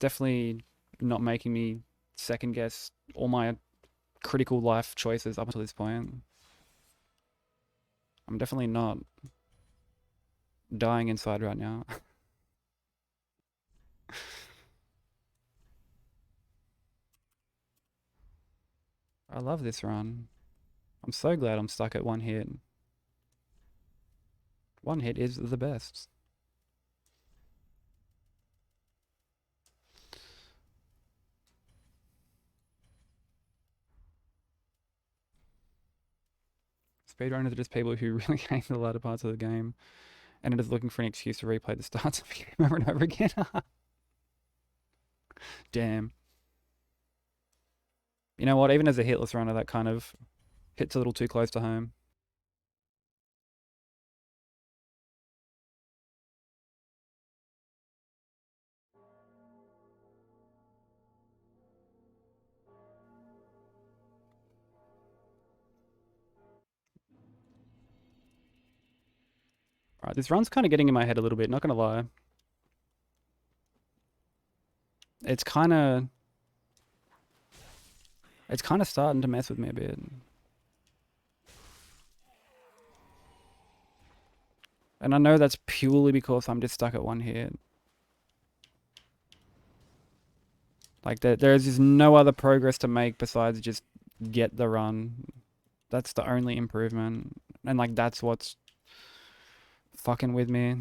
definitely not making me second guess all my critical life choices up until this point. I'm definitely not dying inside right now. I love this run. I'm so glad I'm stuck at one hit. One hit is the best. Speedrunners are just people who really hate the latter parts of the game and are just looking for an excuse to replay the starts of the game over and over again. Damn. You know what? Even as a hitless runner, that kind of hits a little too close to home. Alright, this run's kind of getting in my head a little bit, not gonna lie. It's kind of... It's kind of starting to mess with me a bit. And I know that's purely because I'm just stuck at one hit. Like, there's just no other progress to make besides just get the run. That's the only improvement. And, like, that's what's fucking with me.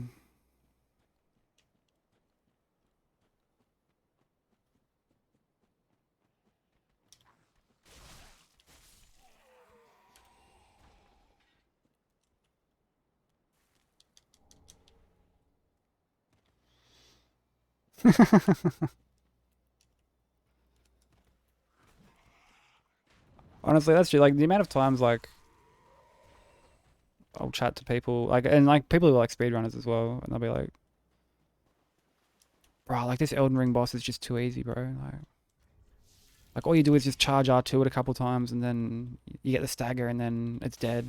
Honestly, that's true. Like, the amount of times, like, I'll chat to people, like, and, like, people who are, like, speedrunners as well, and they'll be like, bro, like, this Elden Ring boss is just too easy, bro. Like all you do is just charge R2 it a couple times, and then you get the stagger, and then it's dead.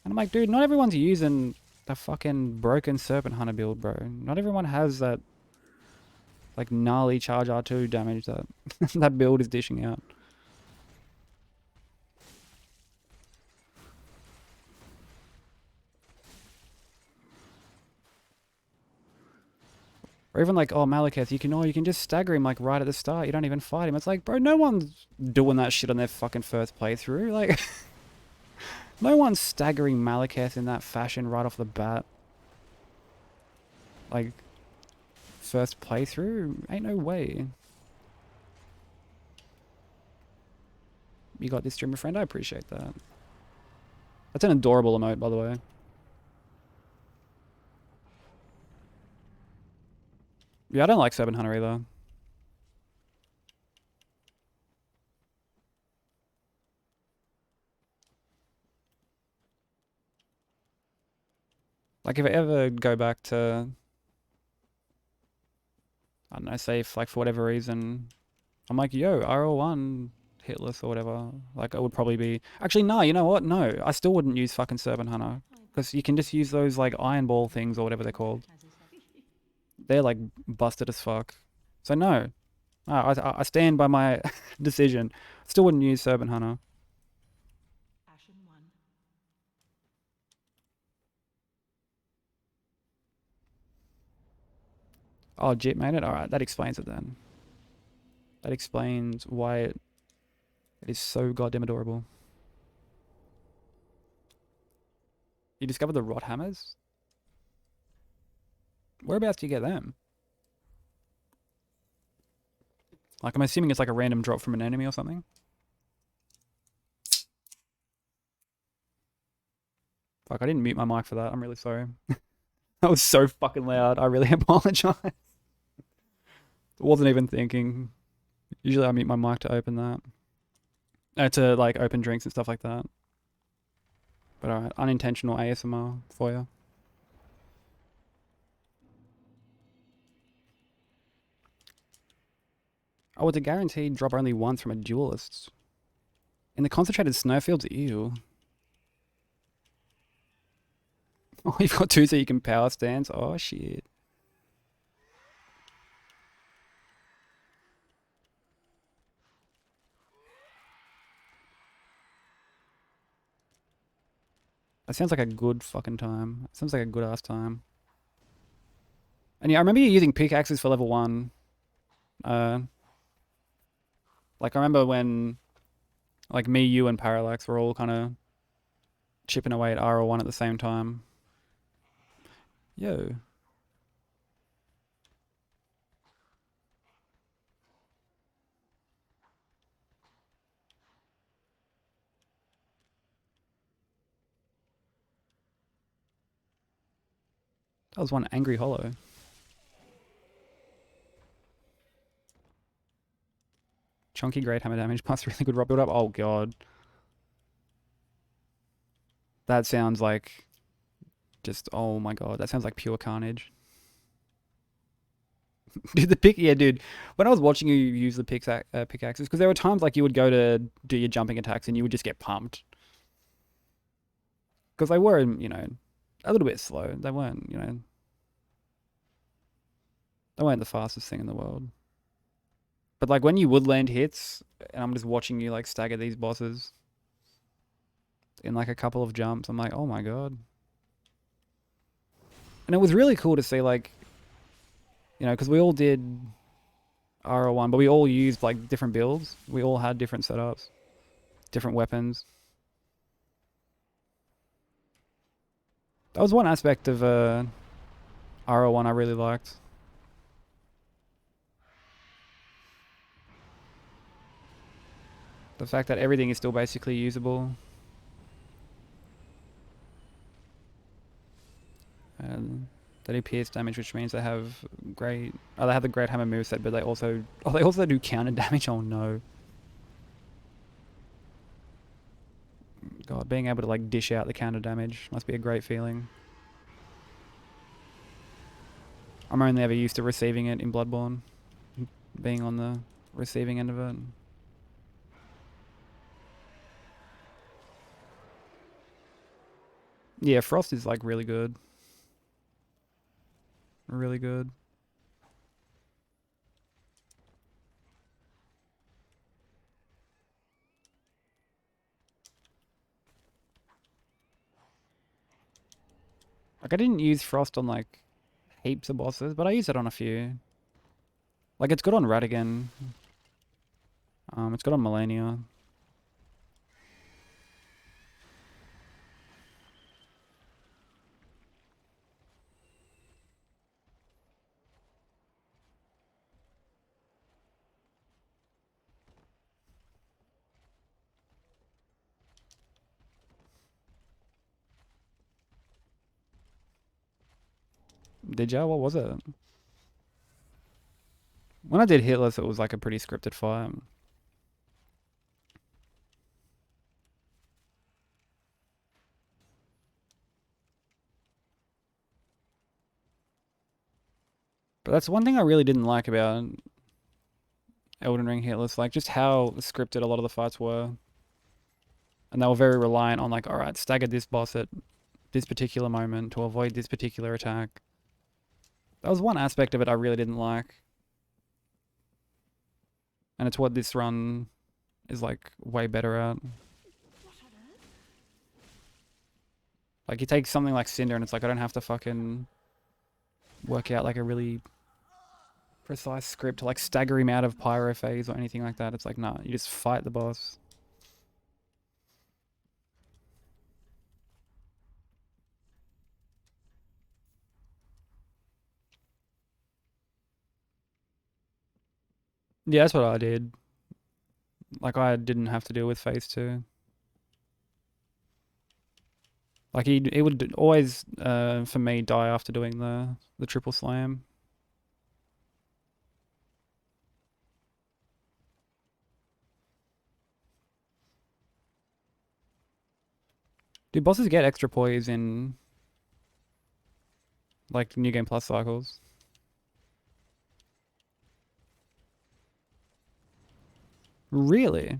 And I'm like, dude, not everyone's using the fucking broken Serpent Hunter build, bro. Not everyone has that, like, gnarly charge R2 damage that that build is dishing out. Or even like, oh, Malekith, you can just stagger him like right at the start. You don't even fight him. It's like, bro, no one's doing that shit on their fucking first playthrough. Like, no one's staggering Malekith in that fashion right off the bat. Like, first playthrough? Ain't no way. You got this, streamer friend. I appreciate that. That's an adorable emote, by the way. Yeah, I don't like Serpent Hunter either. Like, if I ever go back to, I don't know, say if, like, for whatever reason, I'm like, yo, RL1 hitless or whatever, like, it would probably be... Actually, no, you know what? No, I still wouldn't use fucking Serpent Hunter. Because you can just use those, like, Iron Ball things or whatever they're called. They're, like, busted as fuck. So, no. I stand by my decision. Still wouldn't use Serpent Hunter. Oh, Jit made it? Alright, that explains it then. That explains why it is so goddamn adorable. You discovered the rot hammers? Whereabouts do you get them? Like, I'm assuming it's like a random drop from an enemy or something. Fuck, I didn't mute my mic for that. I'm really sorry. That was so fucking loud. I really apologize. Wasn't even thinking. Usually I mute my mic to open that. To, like, open drinks and stuff like that. But alright, unintentional ASMR for you. Oh, it's a guaranteed drop only once from a duelist. In the concentrated snowfields? Ew. Oh, you've got 2 so you can power stance? Oh, shit. That sounds like a good fucking time. Sounds like a good ass time. And yeah, I remember you using pickaxes for level 1. Uh, like I remember when, like me, you, and Parallax were all kind of chipping away at RL1 at the same time. Yo. That was one angry hollow. Chunky great hammer damage plus really good rock build up. Oh god. That sounds like just, oh my god, that sounds like pure carnage. Dude, yeah, dude. When I was watching you use the pickaxes, because there were times like you would go to do your jumping attacks and you would just get pumped. Because they were, a little bit slow. They weren't, they weren't the fastest thing in the world. But like when you would land hits, and I'm just watching you like stagger these bosses in like a couple of jumps, I'm like, oh my god. And it was really cool to see like, because we all did RL1, but we all used like different builds. We all had different setups, different weapons. That was one aspect of RL1 I really liked. The fact that everything is still basically usable. And they do pierce damage, which means they have great. Oh, they have the great hammer moveset, but they also do counter damage. Oh no! God, being able to like dish out the counter damage must be a great feeling. I'm only ever used to receiving it in Bloodborne, being on the receiving end of it. Yeah, Frost is like really good. Really good. Like I didn't use Frost on like heaps of bosses, but I use it on a few. Like it's good on Radigan. It's good on Melania. Did ya? What was it? When I did Hitless, it was like a pretty scripted fight. But that's one thing I really didn't like about Elden Ring Hitless, like just how scripted a lot of the fights were. And they were very reliant on like, alright, stagger this boss at this particular moment to avoid this particular attack. That was one aspect of it I really didn't like. And it's what this run is like way better at. Like you take something like Cinder and it's like I don't have to fucking work out like a really precise script to like stagger him out of pyro phase or anything like that. It's like, nah, you just fight the boss. Yeah, that's what I did. Like I didn't have to deal with phase 2. Like he would always, for me, die after doing the triple slam. Do bosses get extra poise in like New Game Plus cycles? Really?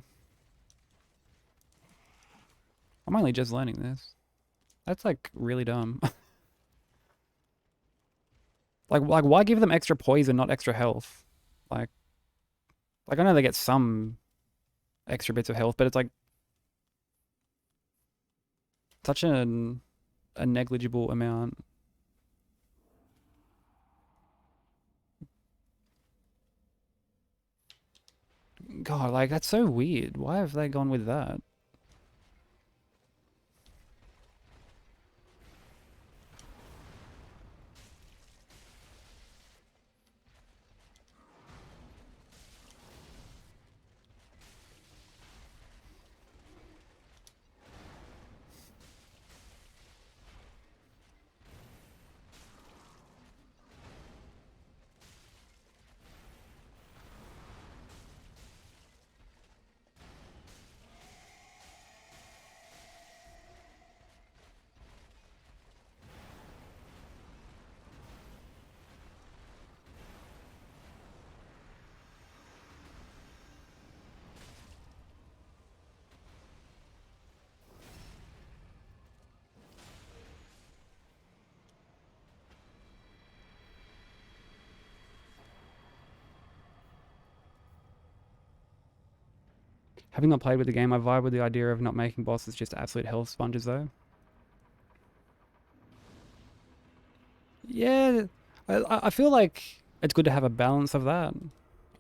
I'm only just learning this. That's like really dumb. like why give them extra poise and not extra health? Like I know they get some extra bits of health, but it's like such an a negligible amount. God, like that's so weird. Why have they gone with that? Having not played with the game, I vibe with the idea of not making bosses just absolute health sponges, though. Yeah, I feel like it's good to have a balance of that.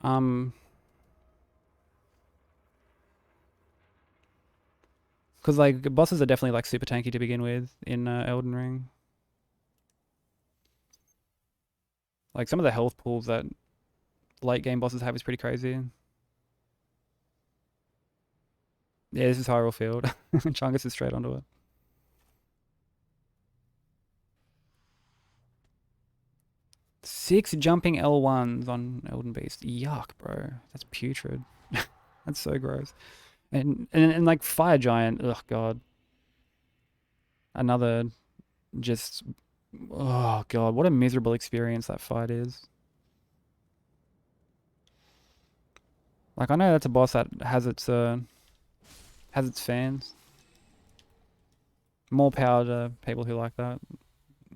Um, because like bosses are definitely like super tanky to begin with in Elden Ring. Like some of the health pools that late game bosses have is pretty crazy. Yeah, this is Hyrule Field. Chungus is straight onto it. 6 jumping L1s on Elden Beast. Yuck, bro. That's putrid. That's so gross. And like Fire Giant. Ugh, God. Another just. Oh, God. What a miserable experience that fight is. Like, I know that's a boss that has its fans. More power to people who like that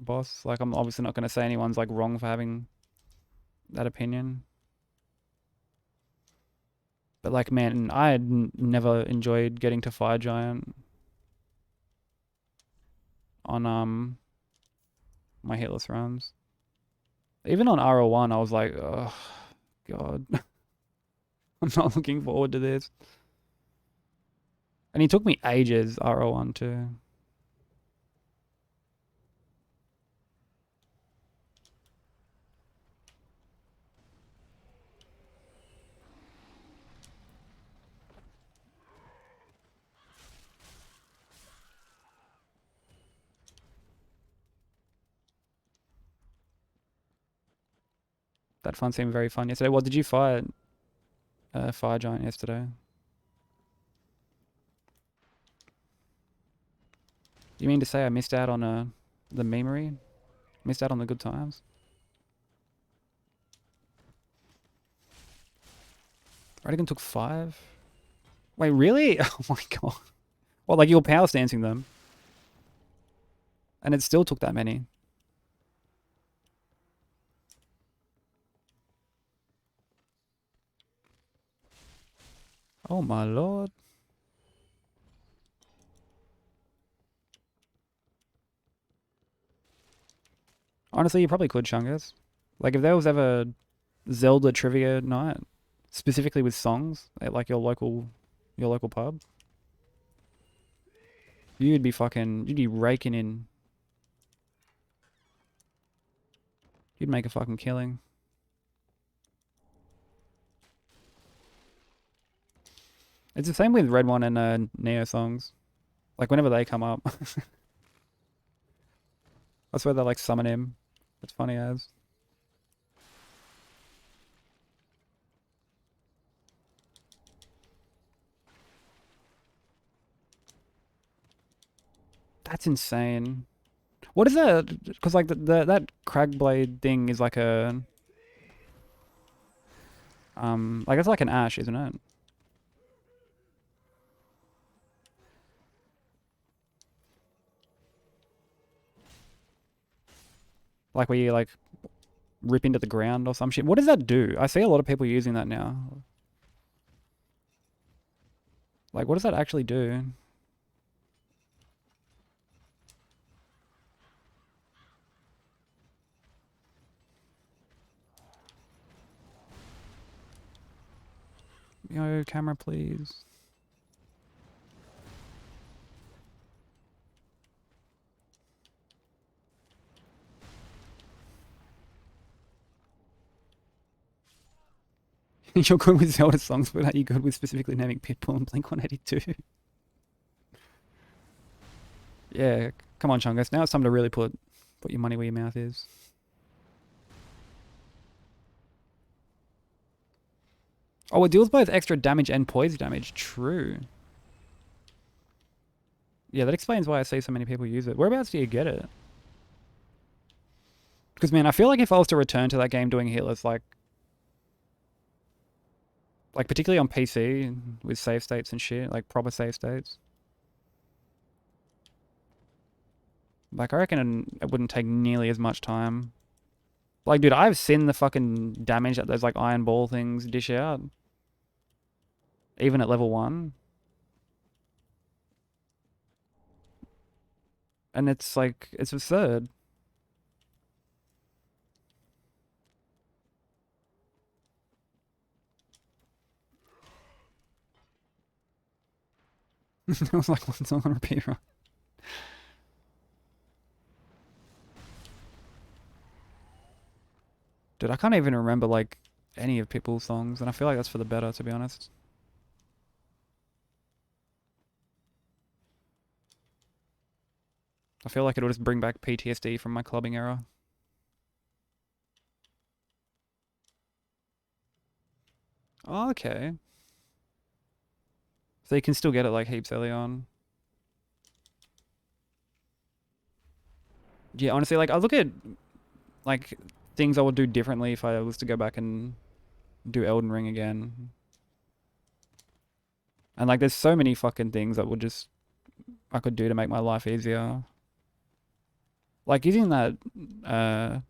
boss. Like, I'm obviously not going to say anyone's like wrong for having that opinion. But like, man, I had never enjoyed getting to Fire Giant on my hitless runs. Even on RO1, I was like, oh God, I'm not looking forward to this. And he took me ages RO1 too. That fun seemed very fun yesterday. What did you fight Fire Giant yesterday? You mean to say I missed out on the memery? Missed out on the good times? Radigan took 5? Wait, really? Oh my God. Well, like you were power stancing them. And it still took that many. Oh my Lord. Honestly, you probably could, Chungus. Like if there was ever Zelda trivia night, specifically with songs at like your local pub, you'd be raking in. You'd make a fucking killing. It's the same with Red One and Neo songs. Like whenever they come up, I swear they like summon him. It's funny as. That's insane. What is that? Because like that Cragblade thing is like a like it's like an ash, isn't it? Like where you like rip into the ground or some shit. What does that do? I see a lot of people using that now. Like what does that actually do? Yo, camera, please. You're good with Zelda songs, but are you good with specifically naming Pitbull and Blink-182? Yeah, come on, Chungus. Now it's time to really put your money where your mouth is. Oh, it deals both extra damage and poise damage. True. Yeah, that explains why I see so many people use it. Whereabouts do you get it? Because, man, I feel like if I was to return to that game doing Hitless, like particularly on PC with save states and shit, like proper save states, like I reckon it wouldn't take nearly as much time. Like, dude, I've seen the fucking damage that those like iron ball things dish out, even at level 1. And it's like, it's absurd. It was like one song on repeat, right? Dude, I can't even remember like any of Pitbull's songs, and I feel like that's for the better, to be honest. I feel like it'll just bring back PTSD from my clubbing era. Oh, okay. So you can still get it like heaps early on. Yeah, honestly, like I look at like things I would do differently if I was to go back and do Elden Ring again. And like there's so many fucking things that would just I could do to make my life easier. Like using that I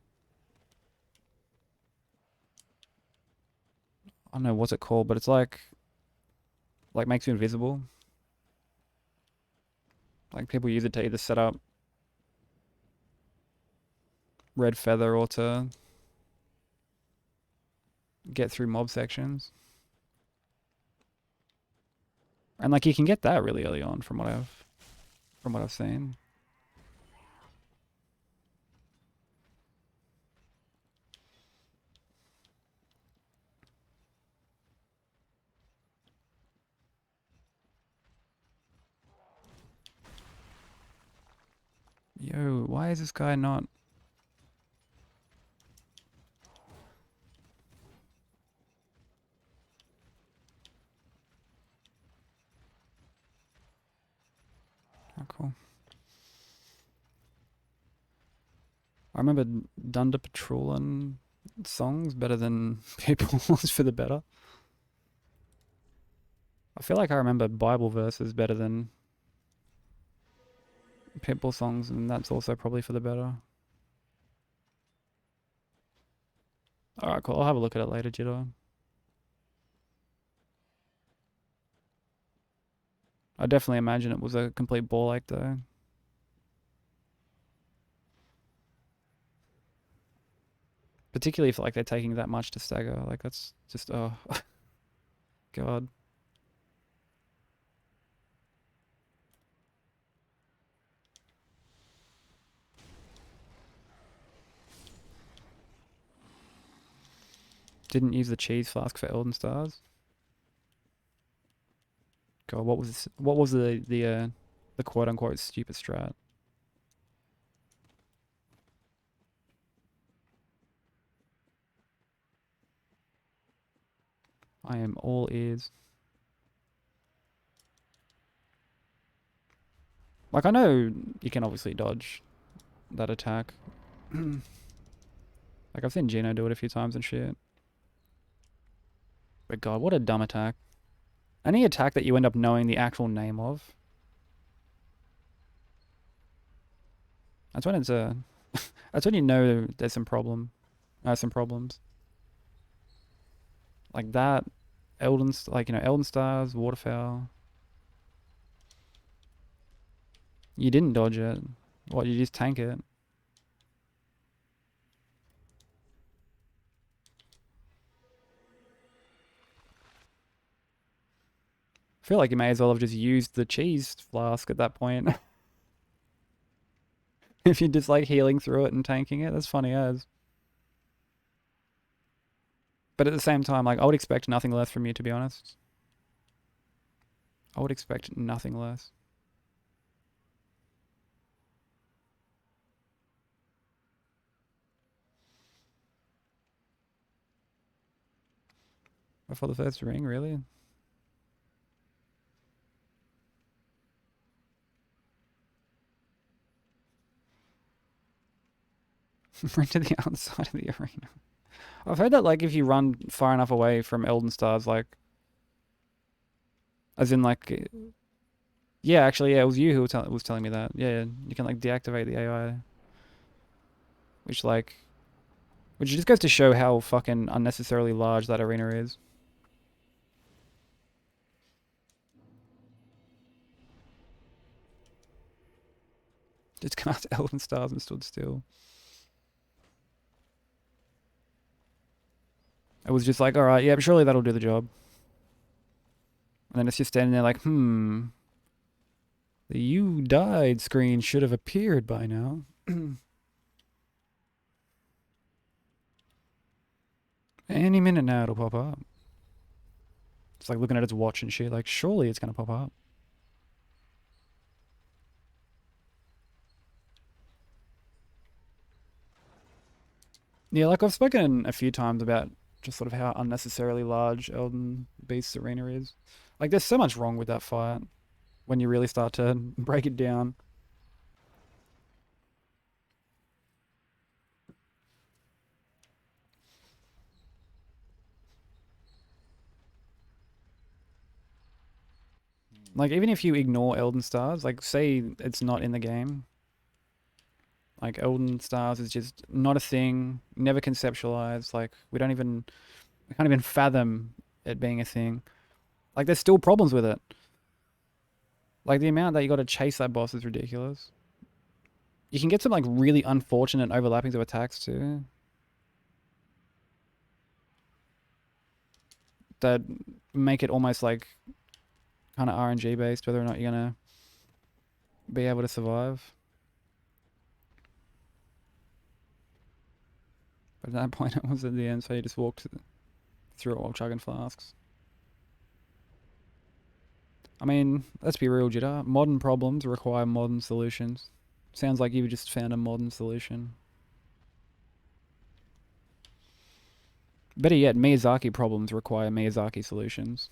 don't know what's it called, but it's like makes you invisible. Like people use it to either set up red feather or to get through mob sections. And like you can get that really early on from what I've seen. Yo, why is this guy not? Oh, cool. I remember Dunder Patrolin songs better than Pitbull's for the better. I feel like I remember Bible verses better than Pitbull songs, and that's also probably for the better. Alright, cool. I'll have a look at it later, Jitter. I definitely imagine it was a complete ball ache, though. Particularly if like they're taking that much to stagger. Like that's just oh god. Didn't use the cheese flask for Elden Stars. God, what was the quote unquote stupid strat? I am all ears. Like I know you can obviously dodge that attack. Like I've seen Gino do it a few times and shit. But god, what a dumb attack. Any attack that you end up knowing the actual name of. That's when it's a that's when you know there's some some problems. Like that, like, you know, Elden Stars, Waterfowl. You didn't dodge it. What, you just tank it? feel like you may as well have just used the cheese flask at that point. If you're just like healing through it and tanking it, that's funny as. But at the same time, like I would expect nothing less from you, to be honest. I would expect nothing less. Before the first ring, really? Run to the outside of the arena. I've heard that like if you run far enough away from Elden Stars, like, as in like, yeah, actually, yeah, it was you who was telling me that. Yeah, you can like deactivate the AI, which like, which just goes to show how fucking unnecessarily large that arena is. Just come out to Elden Stars and stood still. It was just like, all right, yeah, surely that'll do the job. And then it's just standing there like, the "you died" screen should have appeared by now. Any minute now it'll pop up. It's like looking at its watch and shit, like, surely it's gonna pop up. Yeah, like I've spoken a few times about just sort of how unnecessarily large Elden Beast's arena is. Like, there's so much wrong with that fight when you really start to break it down. Like, even if you ignore Elden Stars, like, say it's not in the game, like, Elden Stars is just not a thing, never conceptualized. Like, we can't even fathom it being a thing. Like, there's still problems with it. Like, the amount that you got to chase that boss is ridiculous. You can get some, like, really unfortunate overlappings of attacks, too, that make it almost, like, kind of RNG based, whether or not you're gonna be able to survive. But at that point, it was at the end, so you just walked through it while chugging flasks. I mean, let's be real, Jitter. Modern problems require modern solutions. Sounds like you've just found a modern solution. Better yet, Miyazaki problems require Miyazaki solutions.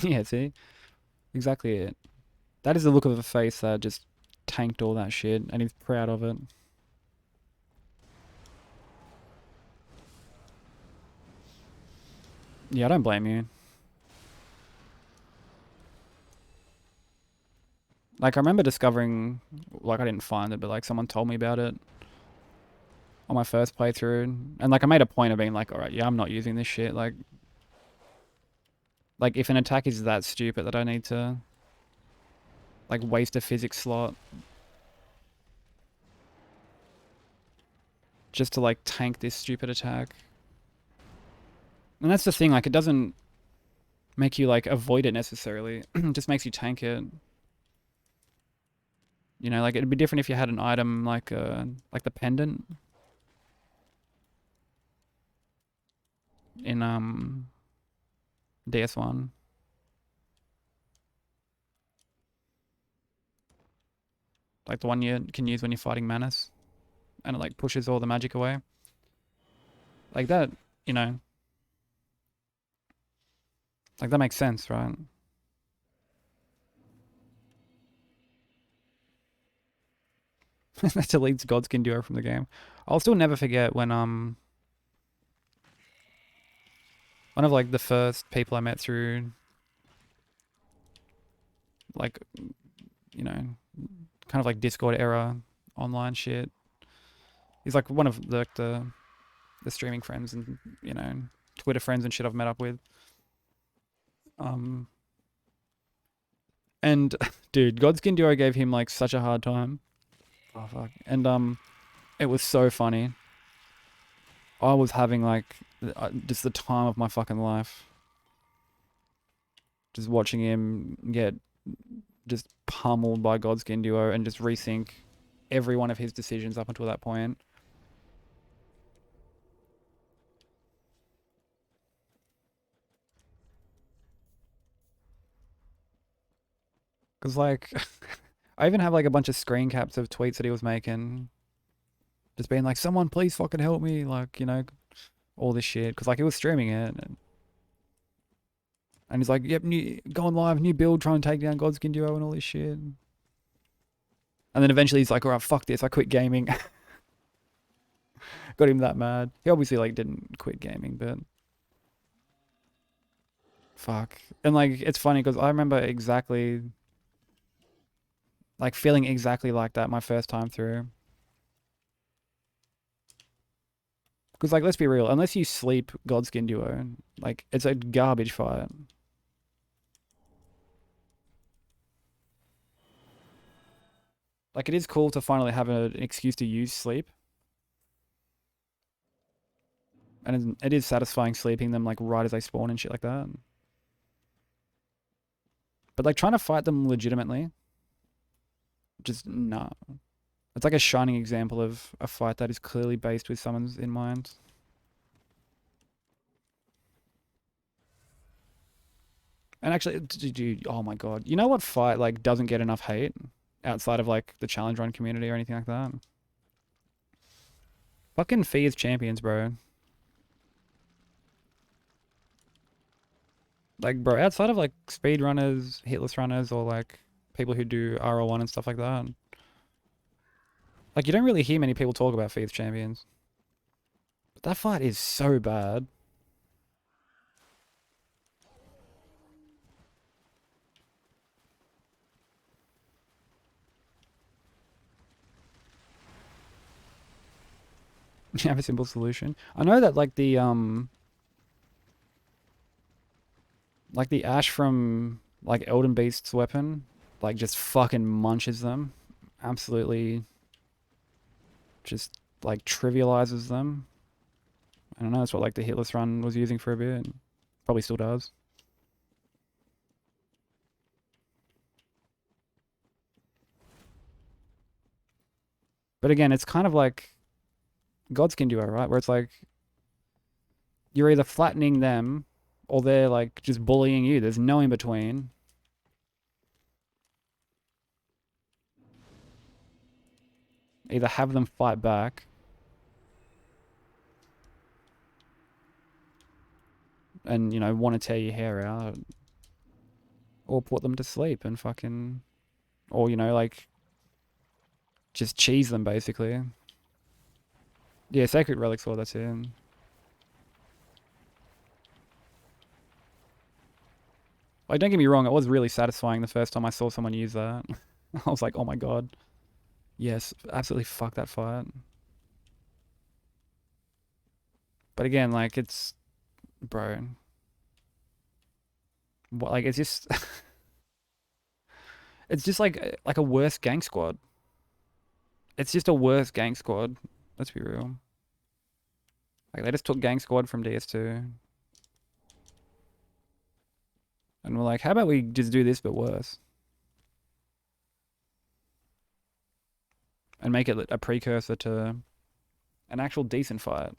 Yeah, see? Exactly it. That is the look of a face that just tanked all that shit, and he's proud of it. Yeah, I don't blame you. Like, I remember discovering, like, I didn't find it, but, like, someone told me about it on my first playthrough. And, like, I made a point of being like, alright, yeah, I'm not using this shit. Like, if an attack is that stupid that I need to, like, waste a physics slot just to, like, tank this stupid attack. And that's the thing, like, it doesn't make you, like, avoid it necessarily. It just makes you tank it. You know, like, it'd be different if you had an item like the pendant in DS1. Like the one you can use when you're fighting Manus, and it like pushes all the magic away. Like that, you know, like that makes sense, right? That deletes Godskin Duo from the game. I'll still never forget when one of like the first people I met through, like, you know, kind of like Discord era online shit. He's like one of the streaming friends and, you know, Twitter friends and shit I've met up with. And dude, Godskin Duo gave him like such a hard time. Oh fuck. And it was so funny. I was having like just the time of my fucking life. Just watching him get just pummeled by Godskin Duo and just rethink every one of his decisions up until that point. Because, like, I even have, like, a bunch of screen caps of tweets that he was making. Just being like, someone please fucking help me. Like, you know, all this shit. Because, like, he was streaming it. And he's like, yep, going live, new build, trying to take down Godskin Duo and all this shit. And then eventually he's like, alright, fuck this, I quit gaming. Got him that mad. He obviously, like, didn't quit gaming, but... Fuck. And, like, it's funny because I remember exactly... Like, feeling exactly like that my first time through. Because, like, let's be real. Unless you sleep Godskin Duo, like, it's a garbage fight. Like, it is cool to finally have an excuse to use sleep. And it is satisfying sleeping them, like, right as they spawn and shit like that. But, like, trying to fight them legitimately, just, nah. It's like a shining example of a fight that is clearly based with someone's in mind. And actually, dude, oh my god. You know what fight, like, doesn't get enough hate? Outside of, like, the challenge run community or anything like that? Fucking Fears Champions, bro. Like, bro, outside of, like, speedrunners, hitless runners, or, like, people who do RL1 and stuff like that. Like, you don't really hear many people talk about Fears Champions. But that fight is so bad. You have a simple solution. I know that, like the Ash from, like, Elden Beast's weapon, like, just fucking munches them. Absolutely just, like, trivializes them. I don't know, that's what, like, the hitless run was using for a bit. Probably still does. But again, it's kind of like Godskin Duo, right? Where it's like, you're either flattening them or they're, like, just bullying you. There's no in between. Either have them fight back and, you know, want to tear your hair out, or put them to sleep and fucking, or, you know, like, just cheese them basically. Yeah, Sacred Relic Sword, that's it. Like, don't get me wrong, it was really satisfying the first time I saw someone use that. I was like, oh my god. Yes, absolutely fuck that fight. But again, like, it's, bro, what, like, it's just, it's just like a worse gang squad. It's just a worse gang squad. Let's be real. Like, they just took gang squad from DS2 and we're like, how about we just do this but worse and make it a precursor to an actual decent fight.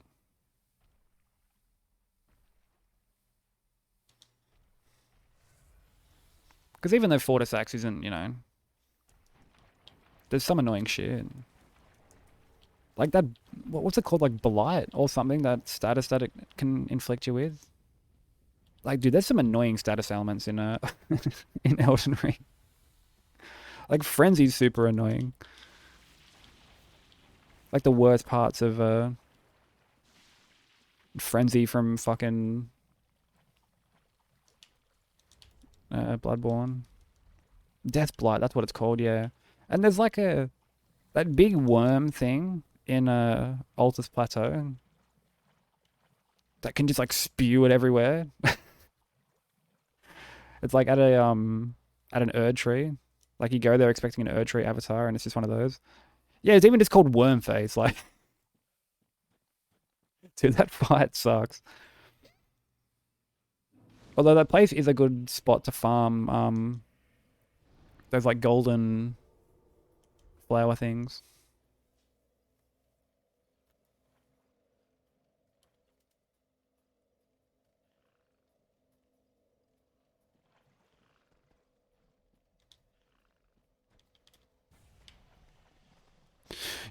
Because even though Fortis Axe isn't, you know, there's some annoying shit. Like that, what's it called? Like Blight or something, that status that it can inflict you with. Like, dude, there's some annoying status elements in in Elden Ring. Like, Frenzy's super annoying. Like, the worst parts of Frenzy from fucking Bloodborne. Death Blight, that's what it's called, yeah. And there's like that big worm thing in Altus Plateau that can just, like, spew it everywhere. It's like at an Erd tree. Like, you go there expecting an Erd tree avatar and it's just one of those. Yeah, it's even just called Worm Face. Like, Dude, that fight sucks. Although that place is a good spot to farm those like golden flower things.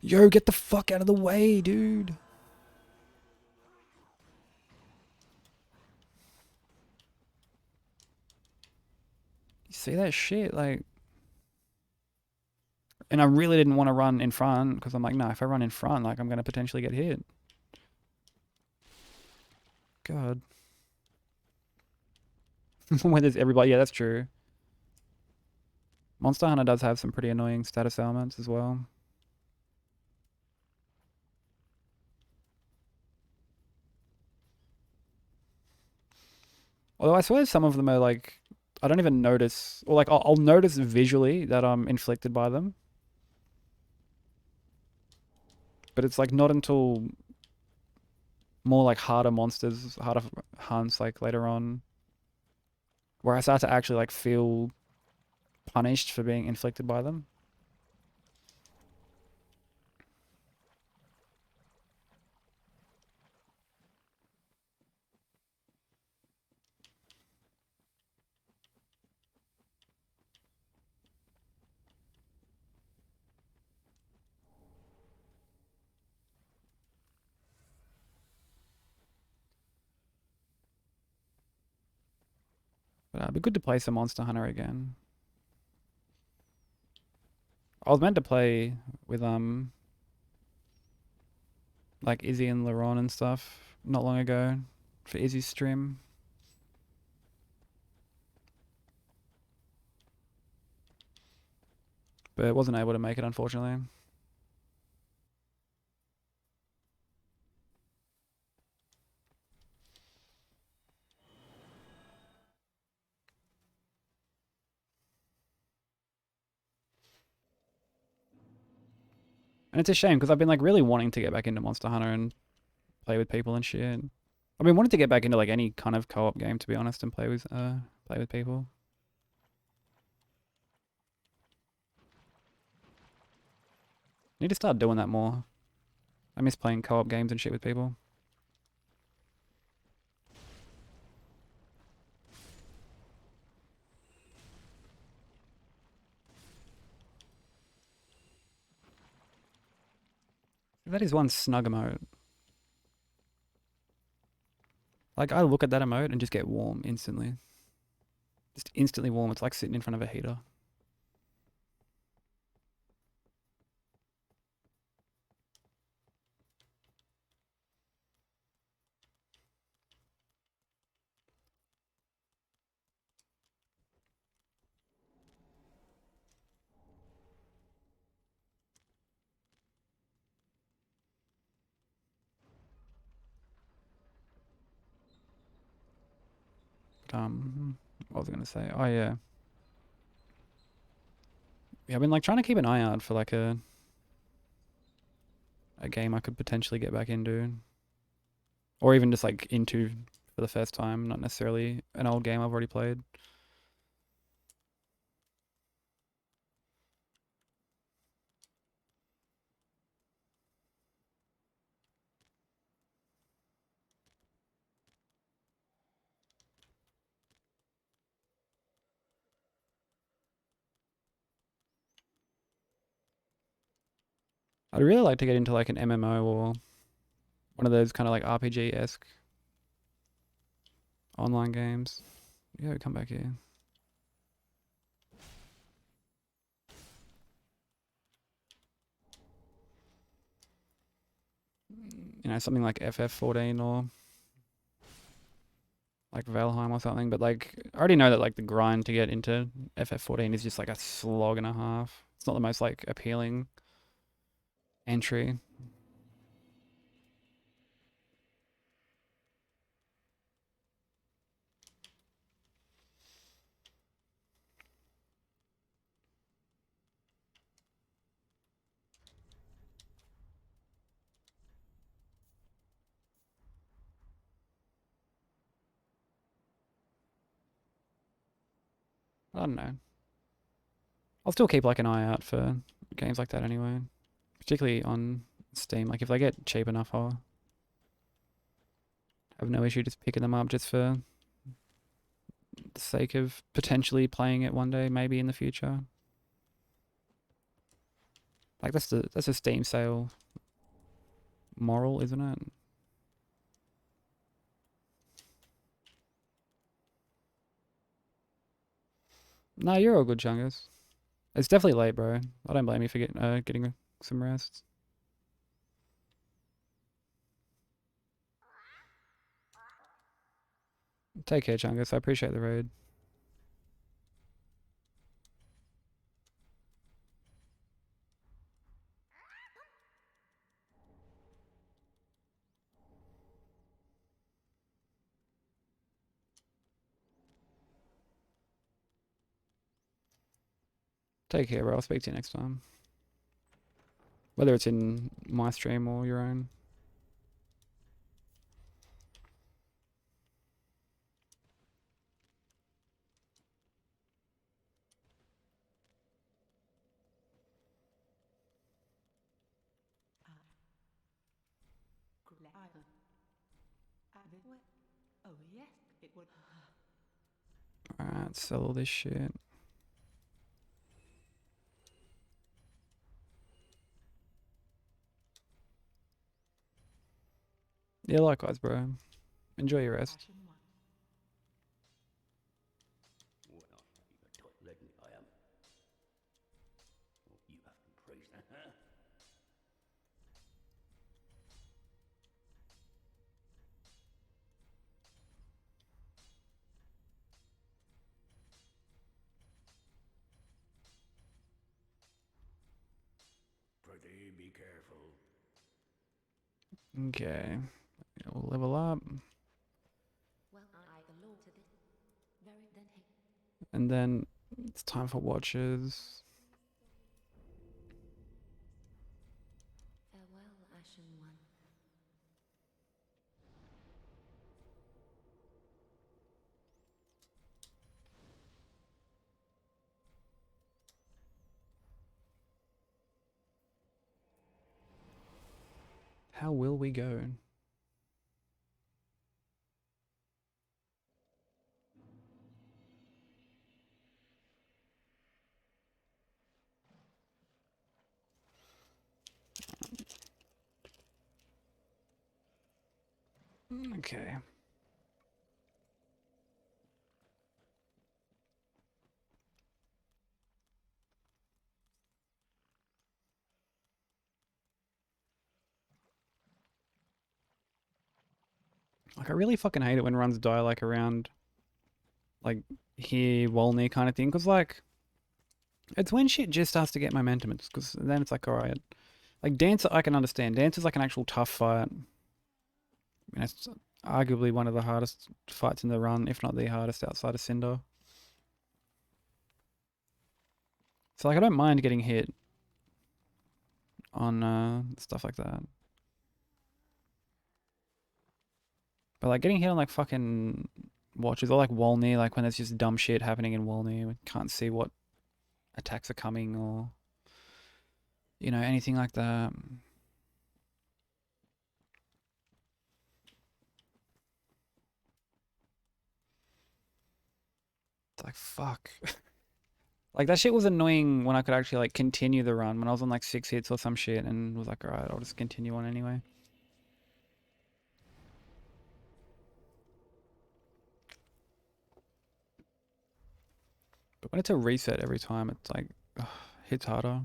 Yo, get the fuck out of the way, dude. You see that shit? Like, and I really didn't want to run in front because I'm like, no, if I run in front, like, I'm going to potentially get hit. God. When there's everybody, yeah, that's true. Monster Hunter does have some pretty annoying status elements as well. Although I swear some of them are like, I don't even notice, or like I'll notice visually that I'm inflicted by them, but it's like not until more like harder monsters, harder hunts, like later on, where I start to actually like feel punished for being inflicted by them. But it'd be good to play some Monster Hunter again. I was meant to play with like Izzy and Laron and stuff not long ago for Izzy's stream. But wasn't able to make it, unfortunately. And it's a shame because I've been like really wanting to get back into Monster Hunter and play with people and shit. I've been wanting to get back into like any kind of co-op game, to be honest, and play with people. Need to start doing that more. I miss playing co-op games and shit with people. That is one snug emote. Like I look at that emote and just get warm instantly. Just instantly warm. It's like sitting in front of a heater. What was I gonna say? Oh yeah, yeah. I've been like trying to keep an eye out for like a game I could potentially get back into, or even just like into for the first time. Not necessarily an old game I've already played. I'd really like to get into like an MMO or one of those kind of like RPG-esque online games. Yeah, come back here. You know, something like FF14 or like Valheim or something. But like, I already know that like the grind to get into FF14 is just like a slog and a half. It's not the most like appealing entry. I don't know. I'll still keep like an eye out for games like that anyway, particularly on Steam. Like if they get cheap enough, I'll have no issue just picking them up just for the sake of potentially playing it one day, maybe in the future. Like that's a Steam sale moral, isn't it? No, you're all good, Chungus. It's definitely late, bro. I don't blame you for getting some rest. Take care, Chungus. I appreciate the raid. Take care, bro. I'll speak to you next time. Whether it's in my stream or your own. Alright, sell all this shit. Yeah, likewise, bro. Enjoy your rest. Pretty, be careful. Okay. We'll level up. And then it's time for watches. How will we go? Okay. Like, I really fucking hate it when runs die, like, around, like, here, Wolney kind of thing. Because, like, it's when shit just starts to get momentum. Because then it's like, alright. Like, Dancer, I can understand. Dancer's like an actual tough fight. And it's arguably one of the hardest fights in the run, if not the hardest outside of Cinder. So, like, I don't mind getting hit on stuff like that. But, like, getting hit on, like, fucking watches or, like, Wolney, like, when there's just dumb shit happening in Wolney, we can't see what attacks are coming or, you know, anything like that. It's like, fuck. Like, that shit was annoying when I could actually, like, continue the run when I was on, like, 6 hits or some shit and was like, alright, I'll just continue on anyway. But when it's a reset every time, it's like, ugh, hits harder.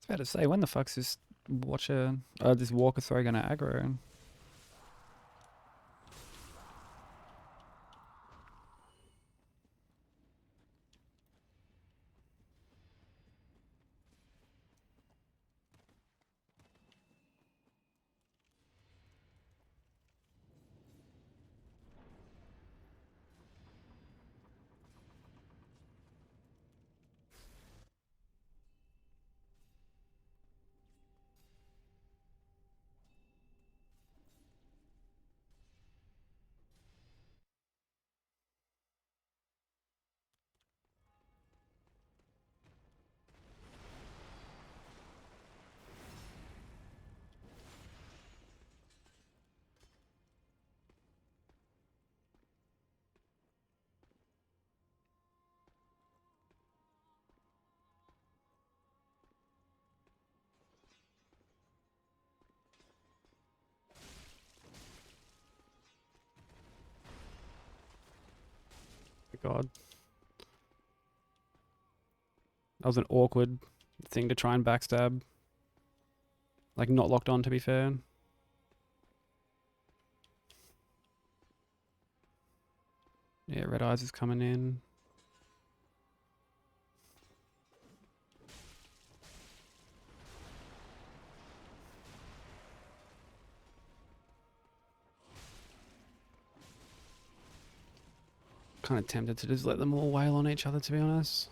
was about to say, when the fuck's this watcher, this walker, sorry, gonna aggro? God. That was an awkward thing to try and backstab. Like, not locked on, to be fair. Yeah, Red Eyes is coming in. Kind of tempted to just let them all wail on each other, to be honest.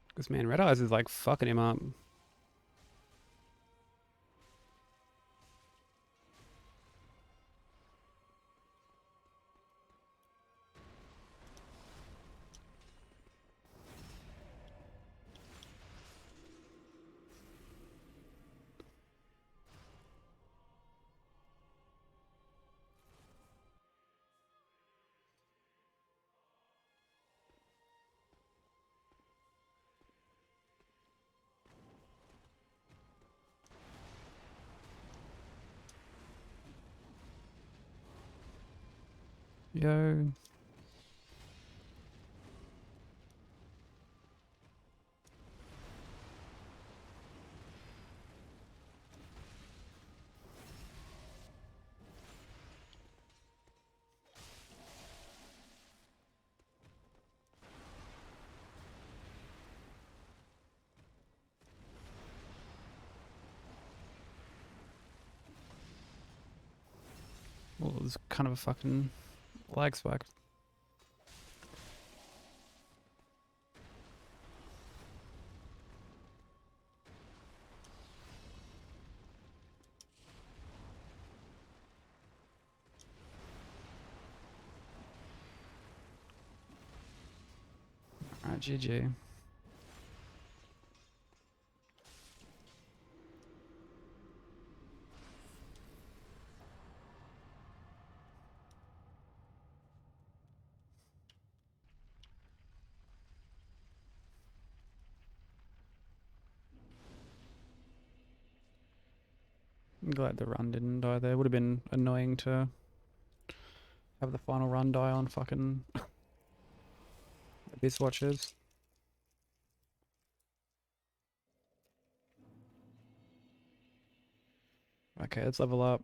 Because, man, Red Eyes is like fucking him up. Yo. Well, it was kind of a fucking lag spike. Alright, GG. I'm glad the run didn't die there. Would have been annoying to have the final run die on fucking Abyss Watchers. Okay, let's level up.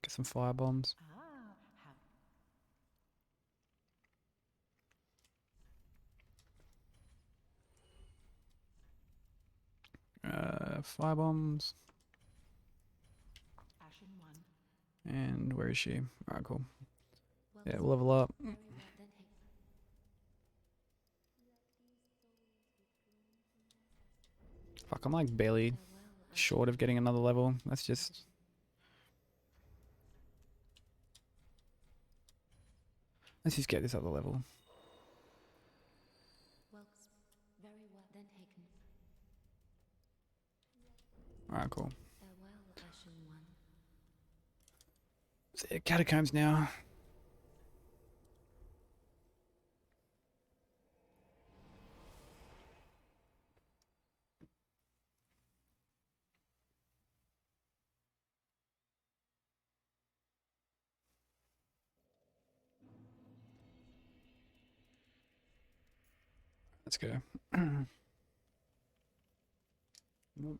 Get some fire bombs. Fire bombs. And where is she? Alright, cool. Yeah, we'll level up. Fuck, I'm like barely short of getting another level. Let's just get this other level. Alright, cool. So, yeah, catacombs now. Let's go. Nope.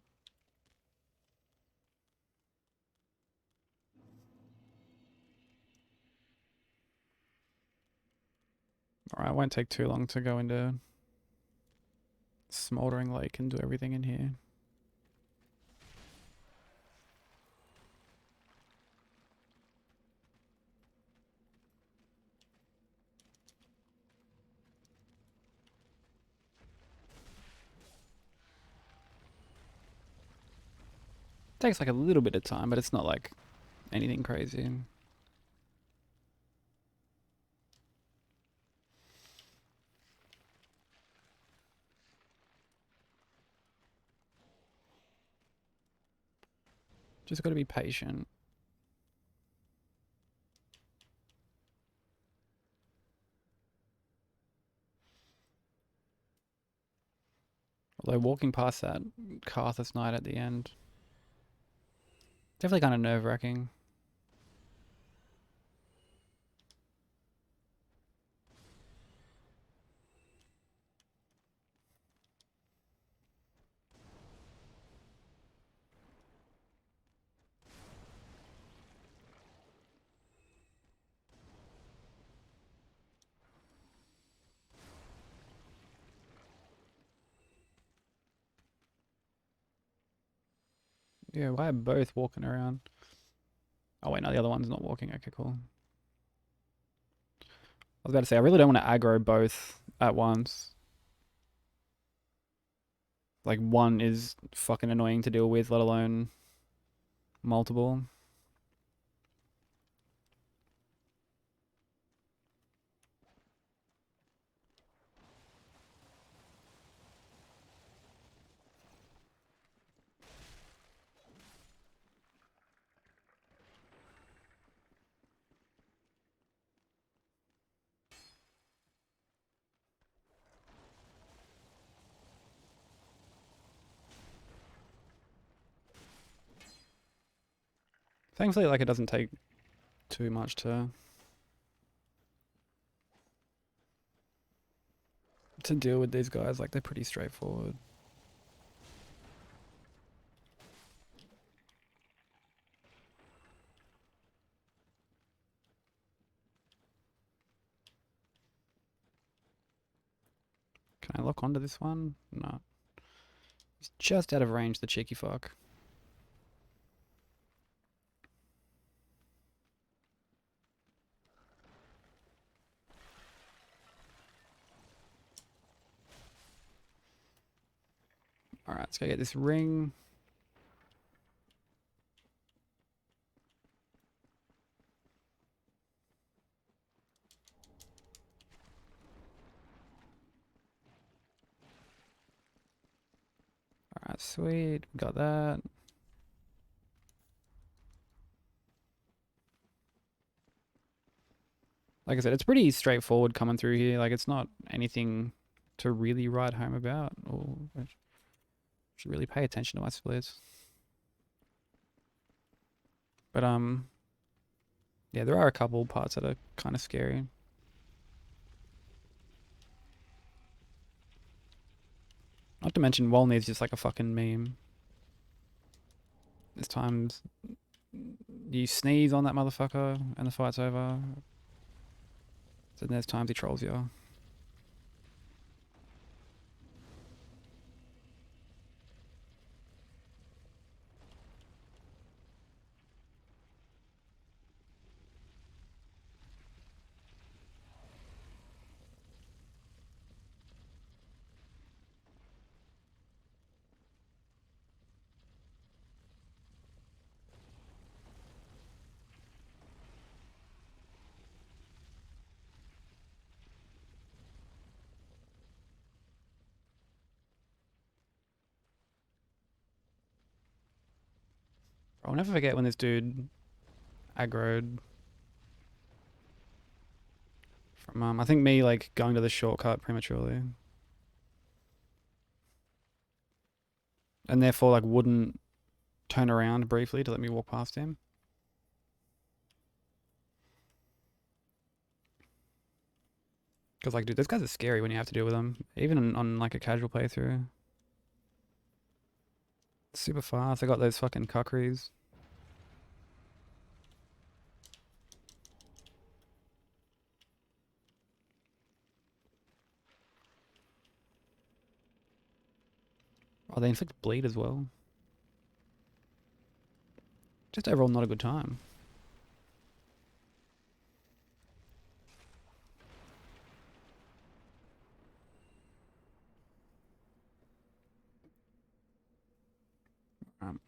Alright, it won't take too long to go into Smoldering Lake and do everything in here. Takes like a little bit of time, but it's not like anything crazy. Just gotta be patient. Although walking past that Karthus Knight at the end, definitely kind of nerve-wracking. Yeah, why are both walking around? Oh wait, no, the other one's not walking. Okay, cool. I was about to say, I really don't want to aggro both at once. Like, one is fucking annoying to deal with, let alone multiple. Thankfully, like, it doesn't take too much to deal with these guys. Like, they're pretty straightforward. Can I lock onto this one? No. He's just out of range, the cheeky fuck. Alright, let's go get this ring. Alright, sweet. Got that. Like I said, it's pretty straightforward coming through here. Like, it's not anything to really write home about. Or I should really pay attention to my splits. But, yeah, there are a couple parts that are kind of scary. Not to mention, Wolney's just like a fucking meme. There's times you sneeze on that motherfucker and the fight's over. So there's times he trolls you. I'll never forget when this dude aggroed from, I think me, like, going to the shortcut prematurely. And therefore, like, wouldn't turn around briefly to let me walk past him. Because, like, dude, those guys are scary when you have to deal with them. Even on like, a casual playthrough. Super fast. I got those fucking cuckeries. Oh, they inflict bleed as well. Just overall not a good time. Um,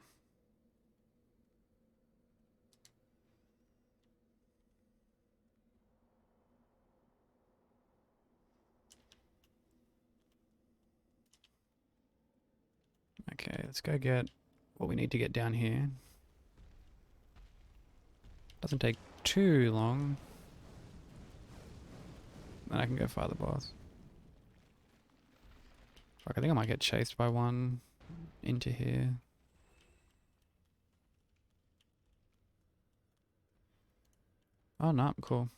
okay, let's go get what we need to get down here. Doesn't take too long. Then I can go fight the boss. Fuck, I think I might get chased by one into here. Oh, no, cool.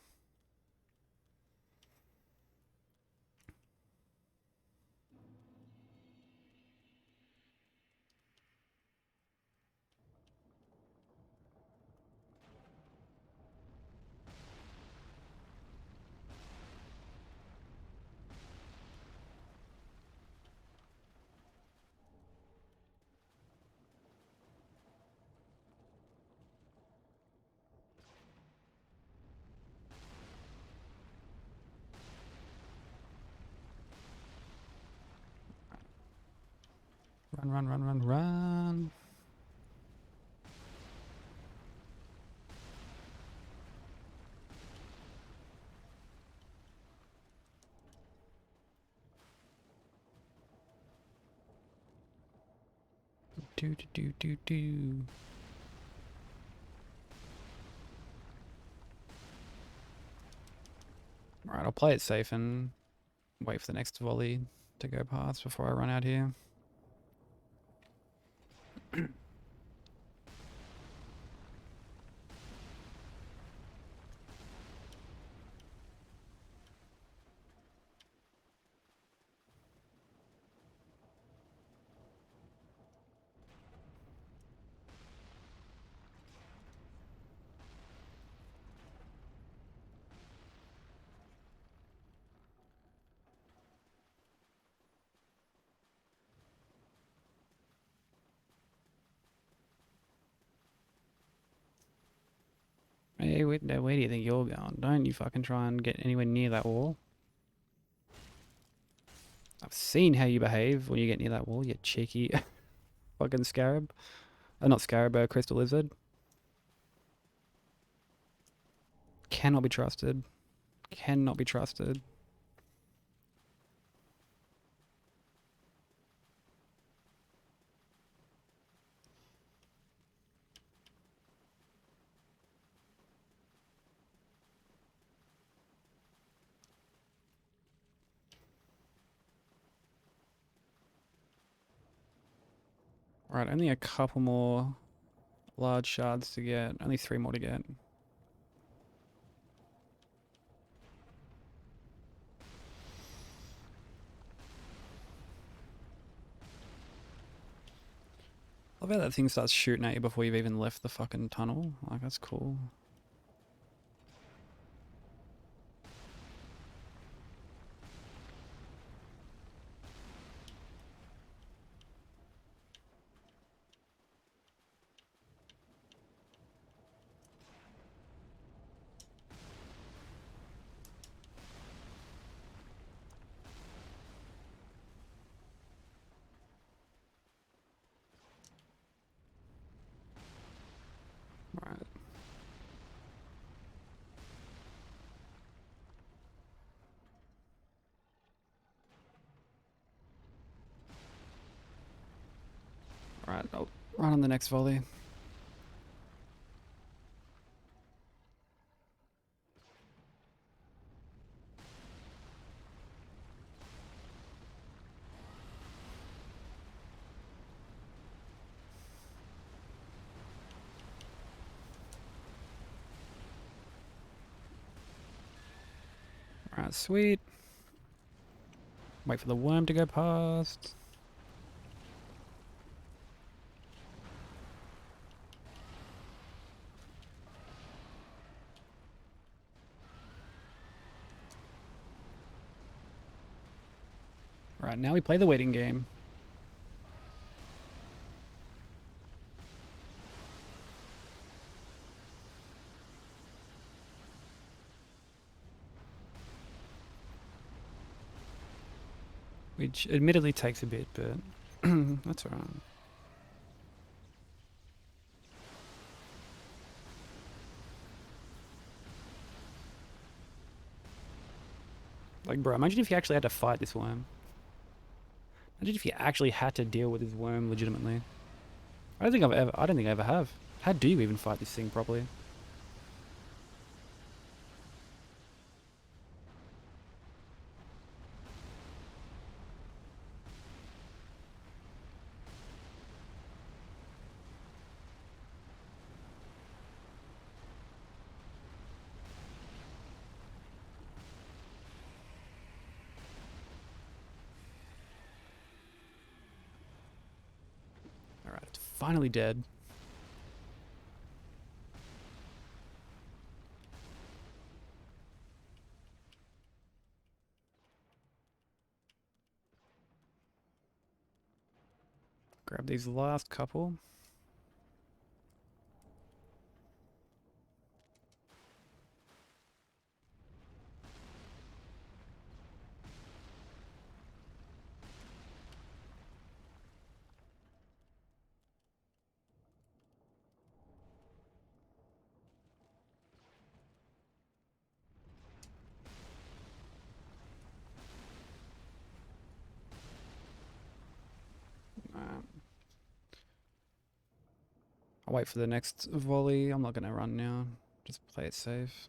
Run, run, run, run, run. Do, do, do, do, do. Alright, I'll play it safe and wait for the next volley to go past before I run out here. Hey, where do you think you're going? Don't you fucking try and get anywhere near that wall. I've seen how you behave when you get near that wall, you cheeky fucking scarab. Not scarab, crystal lizard. Cannot be trusted. Cannot be trusted. Right, only a couple more large shards to get. Only 3 more to get. I bet that thing starts shooting at you before you've even left the fucking tunnel. Like, that's cool. Right. Right, I'll run on the next volley. Alright, sweet. Wait for the worm to go past. Right, now we play the waiting game. Which admittedly takes a bit, but that's alright. Like, bro, imagine if you actually had to fight this worm. Imagine if you actually had to deal with this worm legitimately. I don't think I ever have. How do you even fight this thing properly? Alright, it's finally dead. Grab these last couple. I'll wait for the next volley. I'm not going to run now. Just play it safe.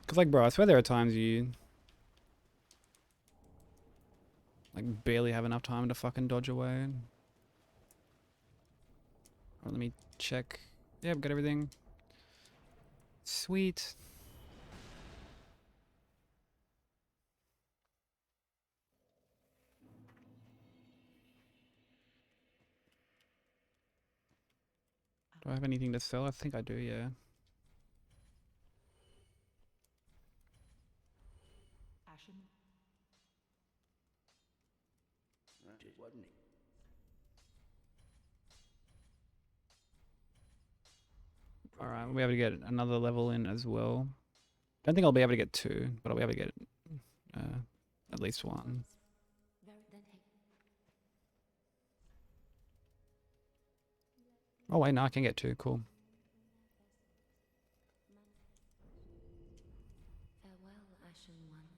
Because, like, bro, I swear there are times you like barely have enough time to fucking dodge away. Oh, let me check. Yep, got everything. Sweet. Do I have anything to sell? I think I do, yeah. Alright, we'll be able to get another level in as well. Don't think I'll be able to get 2, but I'll be able to get at least 1. Oh wait, no, I can get 2, cool.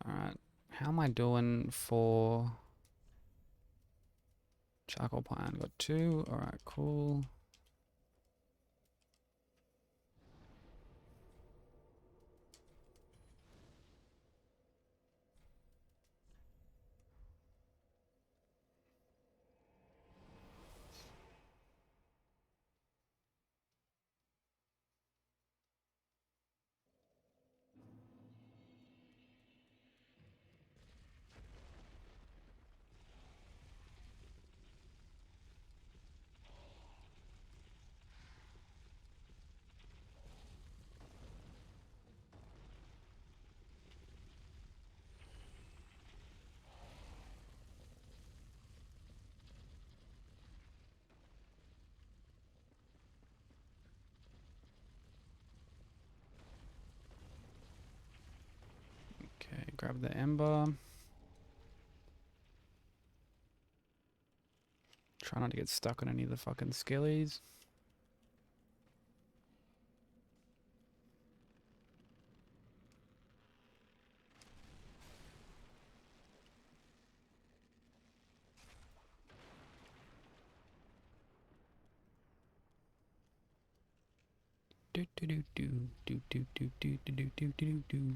Alright, how am I doing for charcoal pine? Got 2, alright, cool. Okay, grab the ember. Try not to get stuck on any of the fucking skellies. Do do do do do do do do do do do do.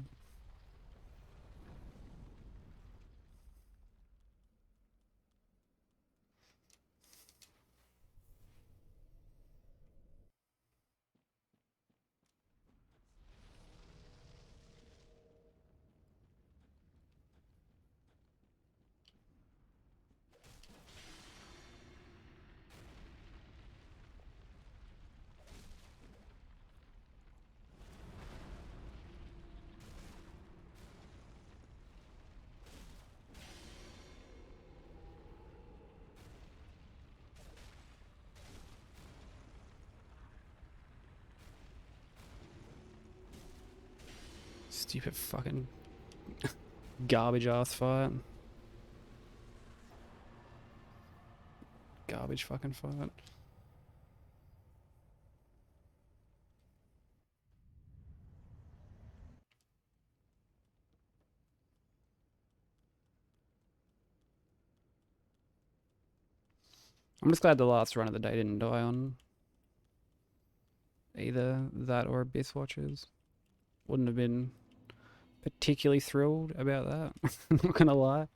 Stupid fucking garbage ass fight. Garbage fucking fight. I'm just glad the last run of the day didn't die on either that or Abyss Watchers. Wouldn't have been particularly thrilled about that. I'm not gonna lie.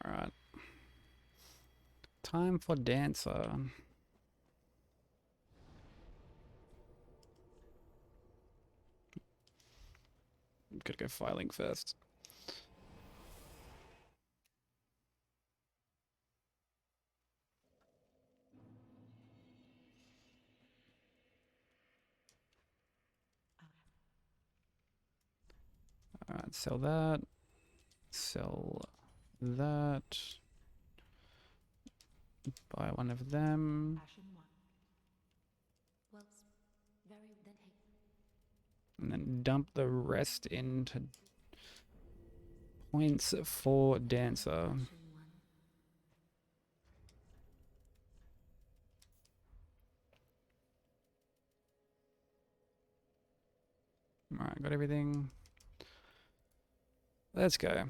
Alright. Time for Dancer. Gotta go filing first. Alright, sell that. Sell that. Buy one of them. And then dump the rest into points for Dancer. Alright, got everything. Let's go.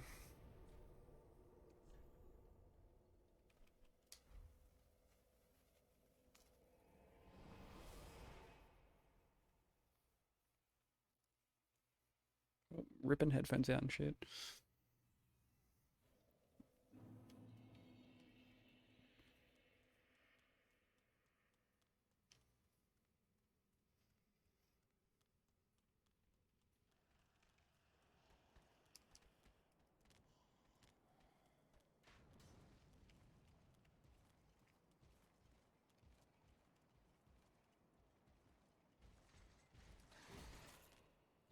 Ripping headphones out and shit.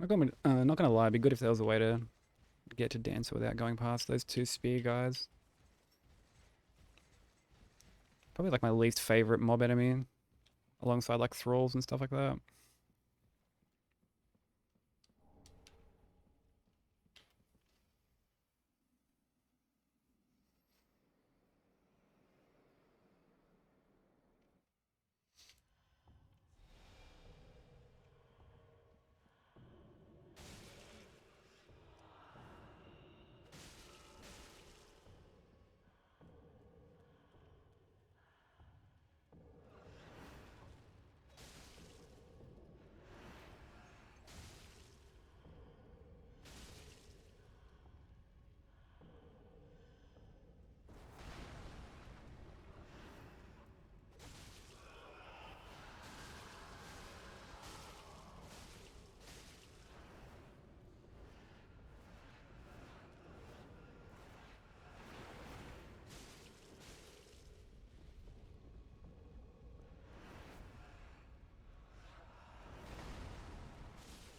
Not gonna lie, it'd be good if there was a way to get to Dancer without going past those two spear guys. Probably like my least favorite mob enemy, alongside like thralls and stuff like that.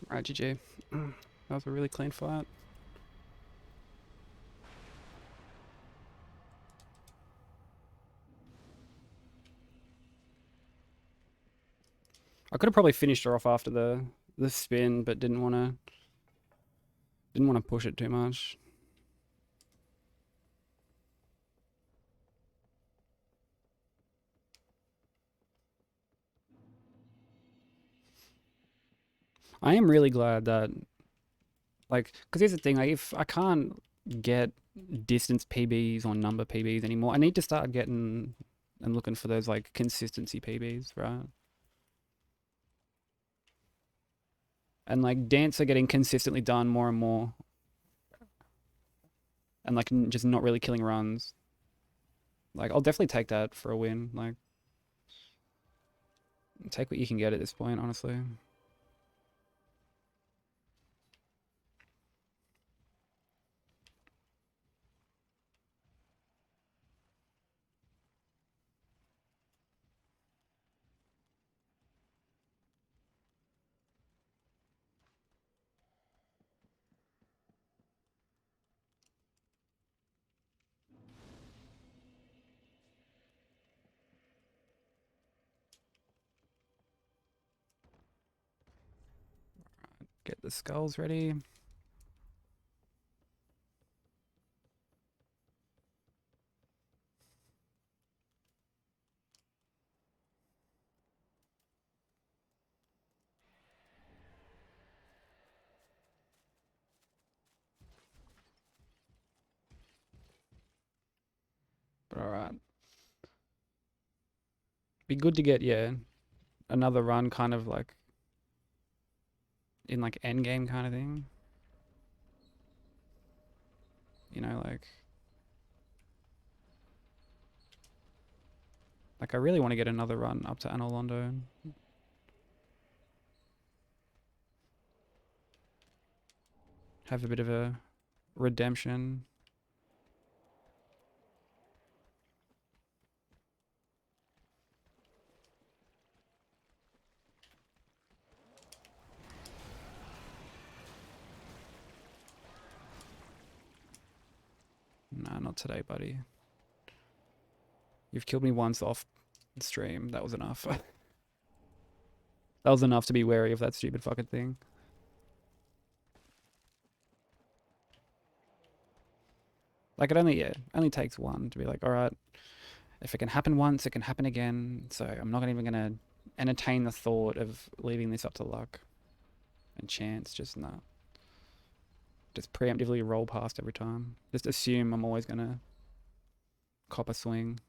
Alright, GG. That was a really clean fight. I could have probably finished her off after the spin, but didn't wanna push it too much. I am really glad that, like, because here's the thing, like, if I can't get distance PBs or number PBs anymore, I need to start getting and looking for those, like, consistency PBs, right? And, like, Dancer getting consistently done more and more, and, like, just not really killing runs. Like, I'll definitely take that for a win. Like, take what you can get at this point, honestly. Get the skulls ready. But alright. Be good to get, yeah, another run kind of like in like end game kind of thing. You know, like I really want to get another run up to Anolondo. Have a bit of a redemption. Nah, not today, buddy. You've killed me once off stream. That was enough. That was enough to be wary of that stupid fucking thing. Like it only takes one to be like, all right, if it can happen once, it can happen again. So I'm not even gonna entertain the thought of leaving this up to luck and chance. Just nah. Just preemptively roll past every time. Just assume I'm always gonna cop a swing.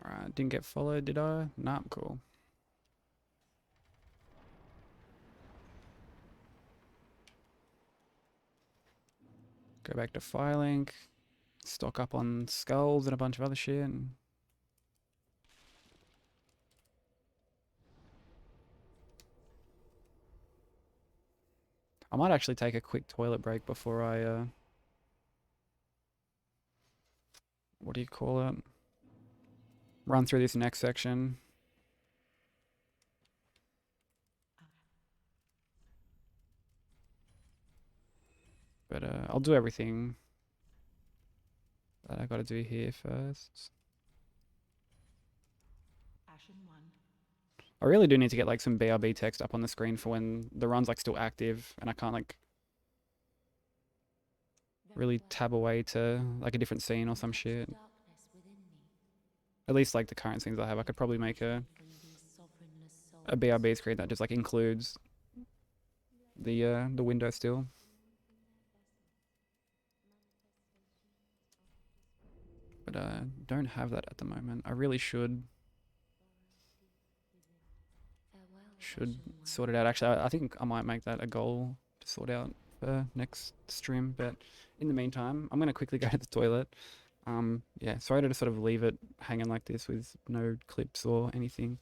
Alright, didn't get followed, did I? Nah, cool. Go back to Firelink. Stock up on skulls and a bunch of other shit. I might actually take a quick toilet break before I, what do you call it? Run through this next section. But I'll do everything that I gotta do here first. I really do need to get like some BRB text up on the screen for when the run's like still active and I can't like really tab away to like a different scene or some shit. At least like the current scenes I have, I could probably make a BRB screen that just like includes the window still. But don't have that at the moment. I really should sort it out. Actually, I think I might make that a goal to sort out for next stream. But in the meantime, I'm gonna quickly go to the toilet. Yeah, sorry to sort of leave it hanging like this with no clips or anything.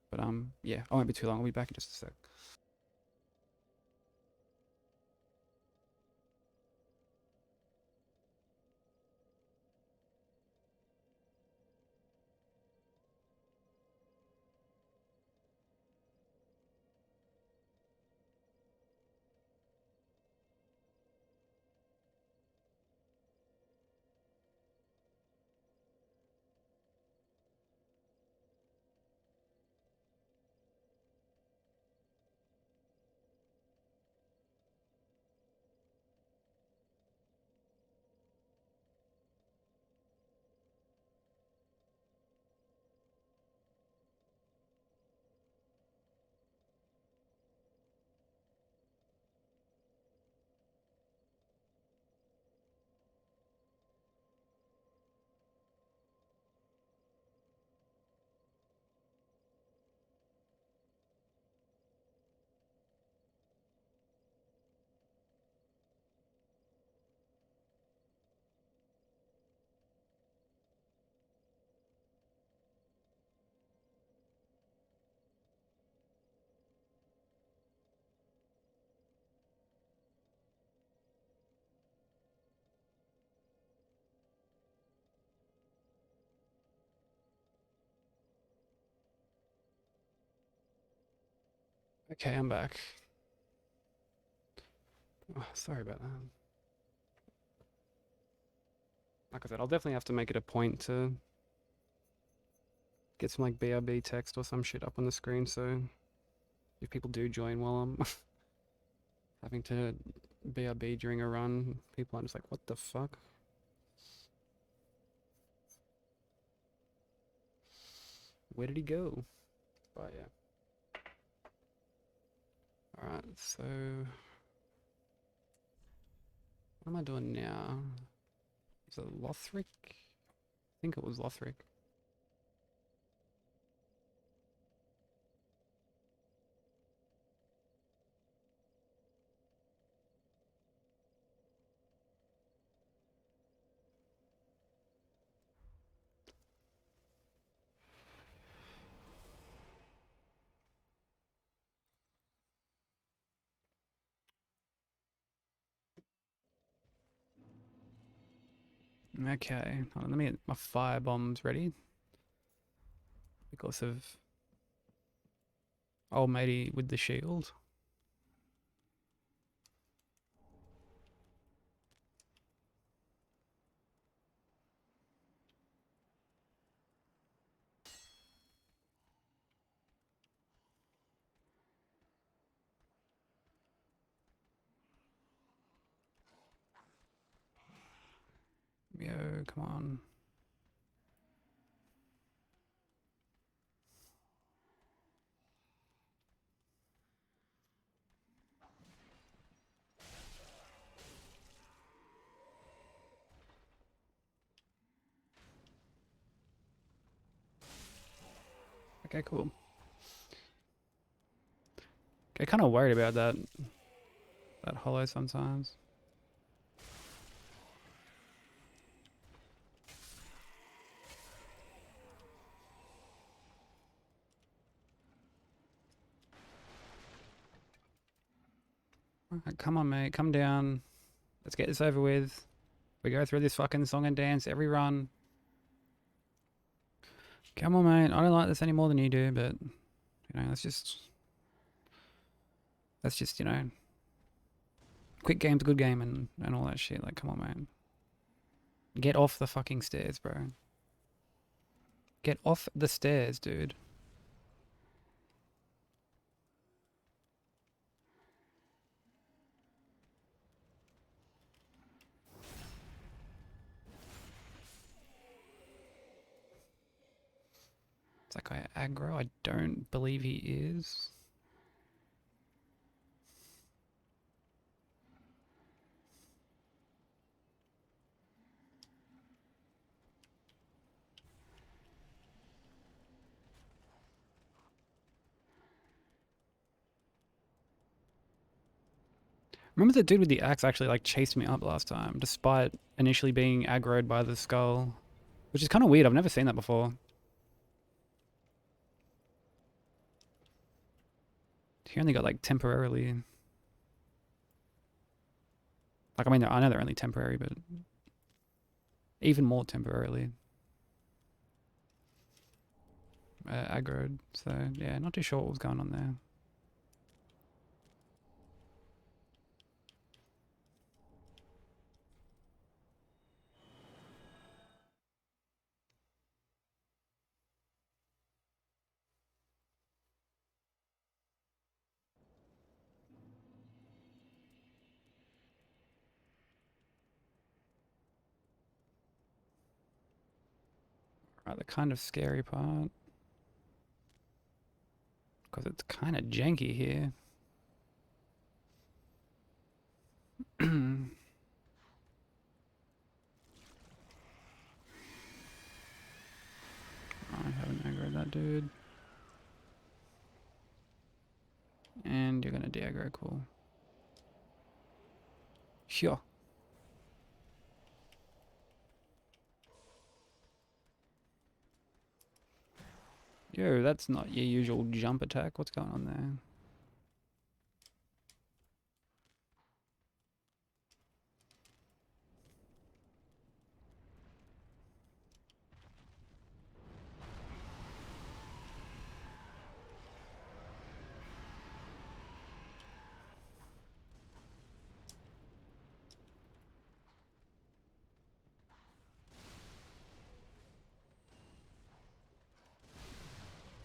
But yeah, I won't be too long. I'll be back in just a sec. Okay, I'm back. Oh, sorry about that. Like I said, I'll definitely have to make it a point to get some like BRB text or some shit up on the screen so if people do join while I'm having to BRB during a run, people are just like, what the fuck? Where did he go? But yeah. Alright, so what am I doing now? Is it Lothric? I think it was Lothric. Okay, hold on, let me get my fire bombs ready because of old matey with the shield. Yo, come on. Okay, cool. Get kind of worried about that hollow sometimes. Alright, come on, mate, come down. Let's get this over with. We go through this fucking song and dance every run. Come on, mate. I don't like this any more than you do, but you know, that's just you know, quick game's a good game and all that shit. Like, come on, man. Get off the fucking stairs, bro. Get off the stairs, dude. Is that guy aggro? I don't believe he is. Remember the dude with the axe actually like chased me up last time, despite initially being aggroed by the skull, which is kind of weird. I've never seen that before. He only got like temporarily. Like I mean, I know they're only temporary, but even more temporarily aggroed. So yeah, not too sure what was going on there. Right, the kind of scary part, because it's kind of janky here. I haven't aggroed that dude. And you're gonna de-aggro, cool. Sure. Yo, that's not your usual jump attack. What's going on there?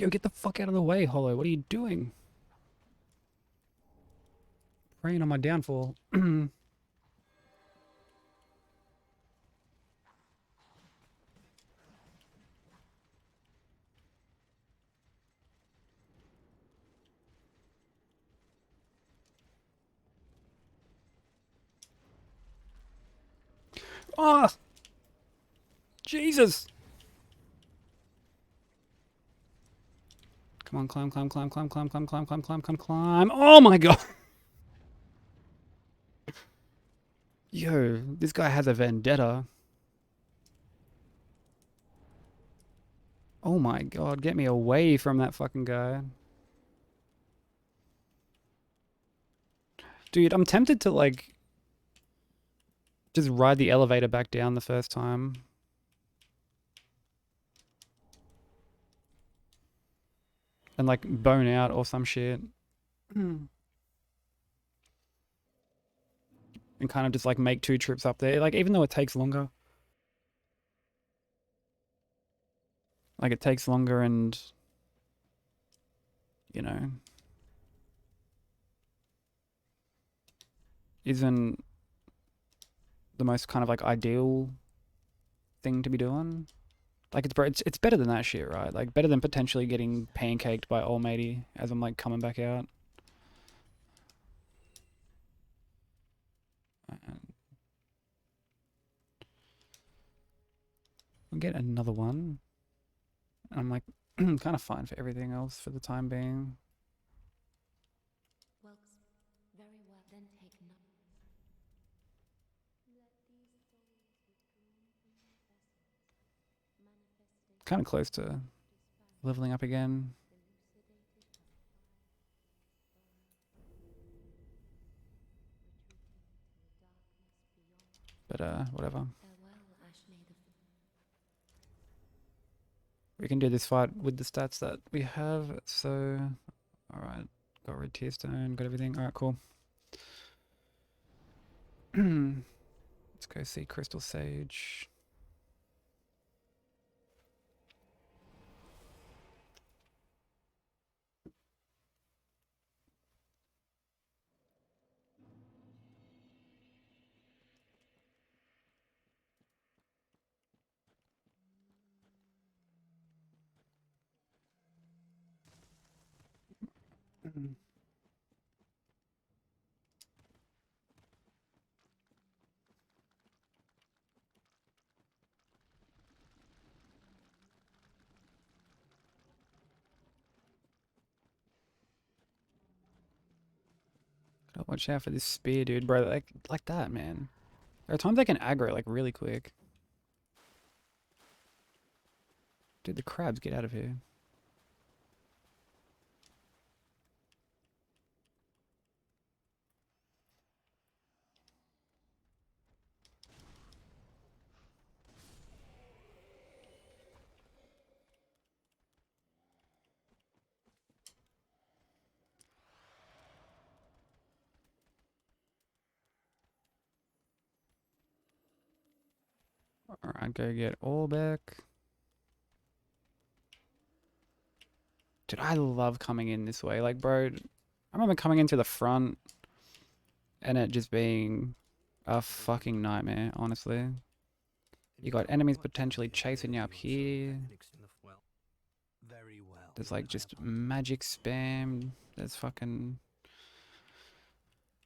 Yo, get the fuck out of the way, Hollow. What are you doing? Preying on my downfall. Oh, Jesus. Come on, climb, climb, climb, climb, climb, climb, climb, climb, climb, climb, climb. Oh my god. Yo, this guy has a vendetta. Oh my god, get me away from that fucking guy. Dude, I'm tempted to, like, just ride the elevator back down the first time. And, like, bone out or some shit. And kind of just, like, make 2 trips up there. Like, even though it takes longer. Like, it takes longer and, you know, isn't the most kind of, like, ideal thing to be doing. Like, it's better than that shit, right? Like, better than potentially getting pancaked by old matey as I'm, like, coming back out. We'll get another one. I'm, like, kind of fine for everything else for the time being. Kind of close to leveling up again. But, whatever. We can do this fight with the stats that we have, so... Alright, got red tear stone, got everything. Alright, cool. Let's go see Crystal Sage. Gotta watch out for this spear, dude, bro. Like that, man. There are times I can aggro, like, really quick. Dude, the crabs, get out of here. Alright, go get all back. Dude, I love coming in this way. Like, bro, I remember coming into the front and it just being a fucking nightmare, honestly. You got enemies potentially chasing you up here. There's, like, just magic spam. There's fucking...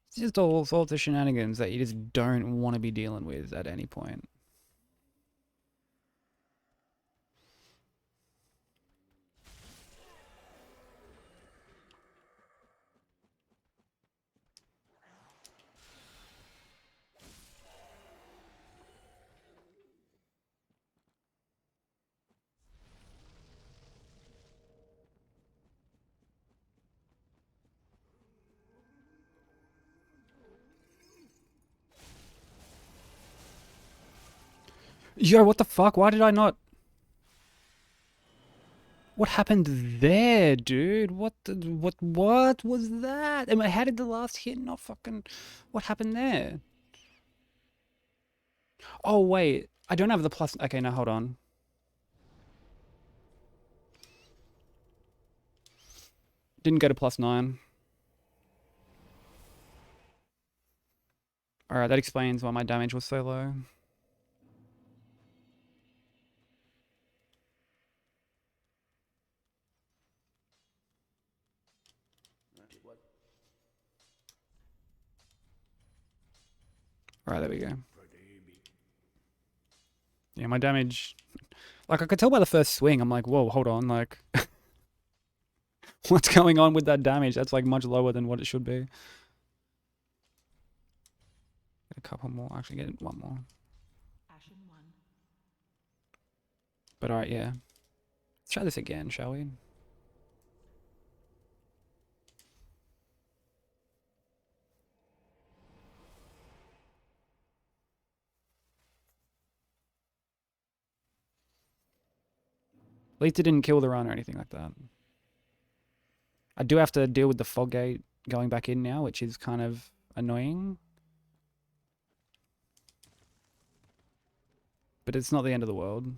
It's just all sorts of shenanigans that you just don't want to be dealing with at any point. Yo, what the fuck? Why did I not... What happened there, dude? What was that? I mean, how did the last hit not fucking... What happened there? Oh, wait. I don't have the plus... Okay, now hold on. Didn't go to +9. Alright, that explains why my damage was so low. Alright, there we go. Yeah, my damage... Like, I could tell by the first swing, I'm like, whoa, hold on, like... what's going on with that damage? That's, like, much lower than what it should be. Get a couple more. Actually, get one more. But alright, yeah. Let's try this again, shall we? At least it didn't kill the run or anything like that. I do have to deal with the fog gate going back in now, which is kind of annoying. But it's not the end of the world.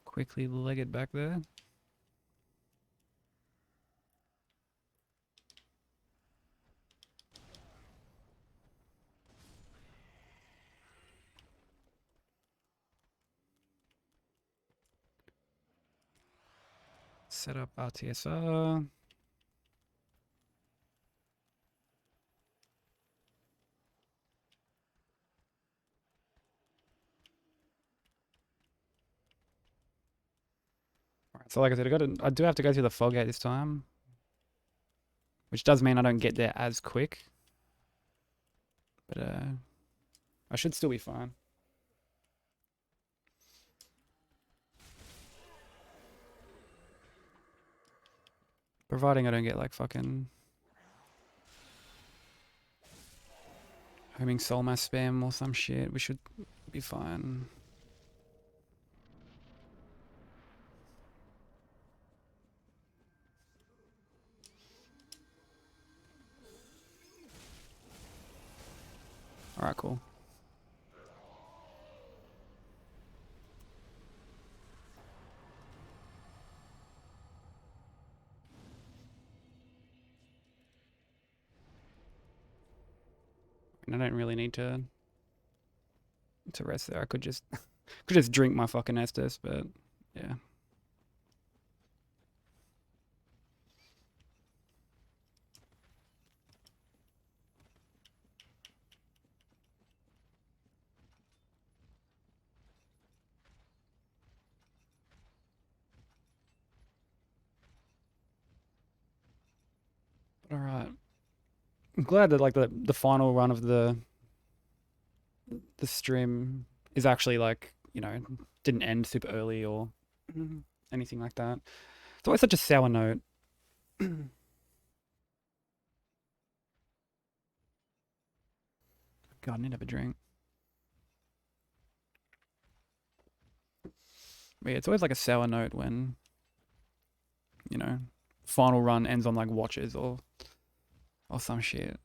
Quickly leg it back there. Set up RTSR. Alright, so like I said, I do have to go through the fog gate this time. Which does mean I don't get there as quick. But I should still be fine. Providing I don't get like fucking homing soul mass spam or some shit, we should be fine. Alright, cool. And I don't really need to rest there. I could just drink my fucking Estus, but yeah. All right. I'm glad that like the final run of the stream is actually like, you know, didn't end super early or anything like that. It's always such a sour note. God, I need to have a drink. But yeah, it's always like a sour note when, you know, final run ends on like watches or some shit.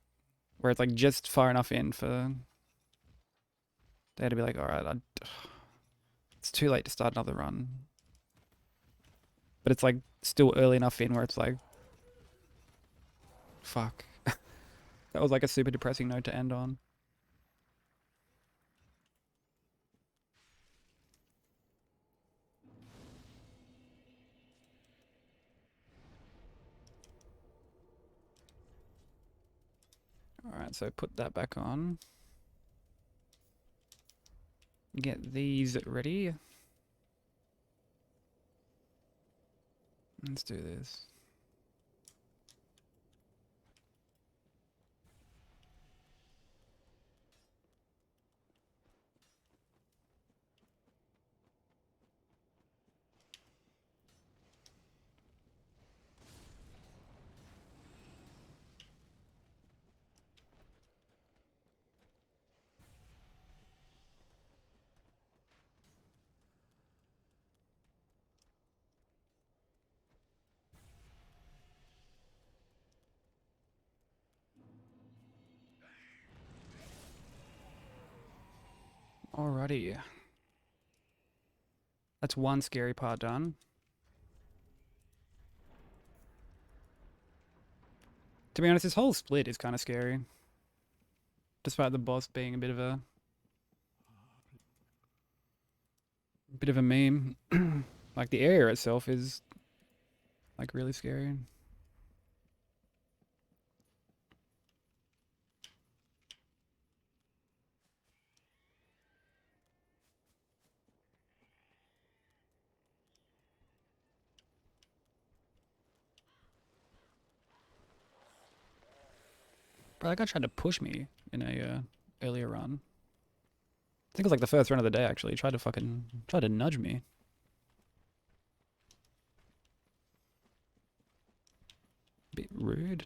Where it's like just far enough in for there to be like, alright, it's too late to start another run. But it's like still early enough in where it's like, fuck. That was like a super depressing note to end on. Alright, so put that back on. Get these ready. Let's do this. Alrighty. That's one scary part done. To be honest, this whole split is kind of scary. Despite the boss being a bit of a meme. Like the area itself is like really scary. Bro, that guy tried to push me in a earlier run. I think it was like the first run of the day actually. He tried to nudge me. Bit rude.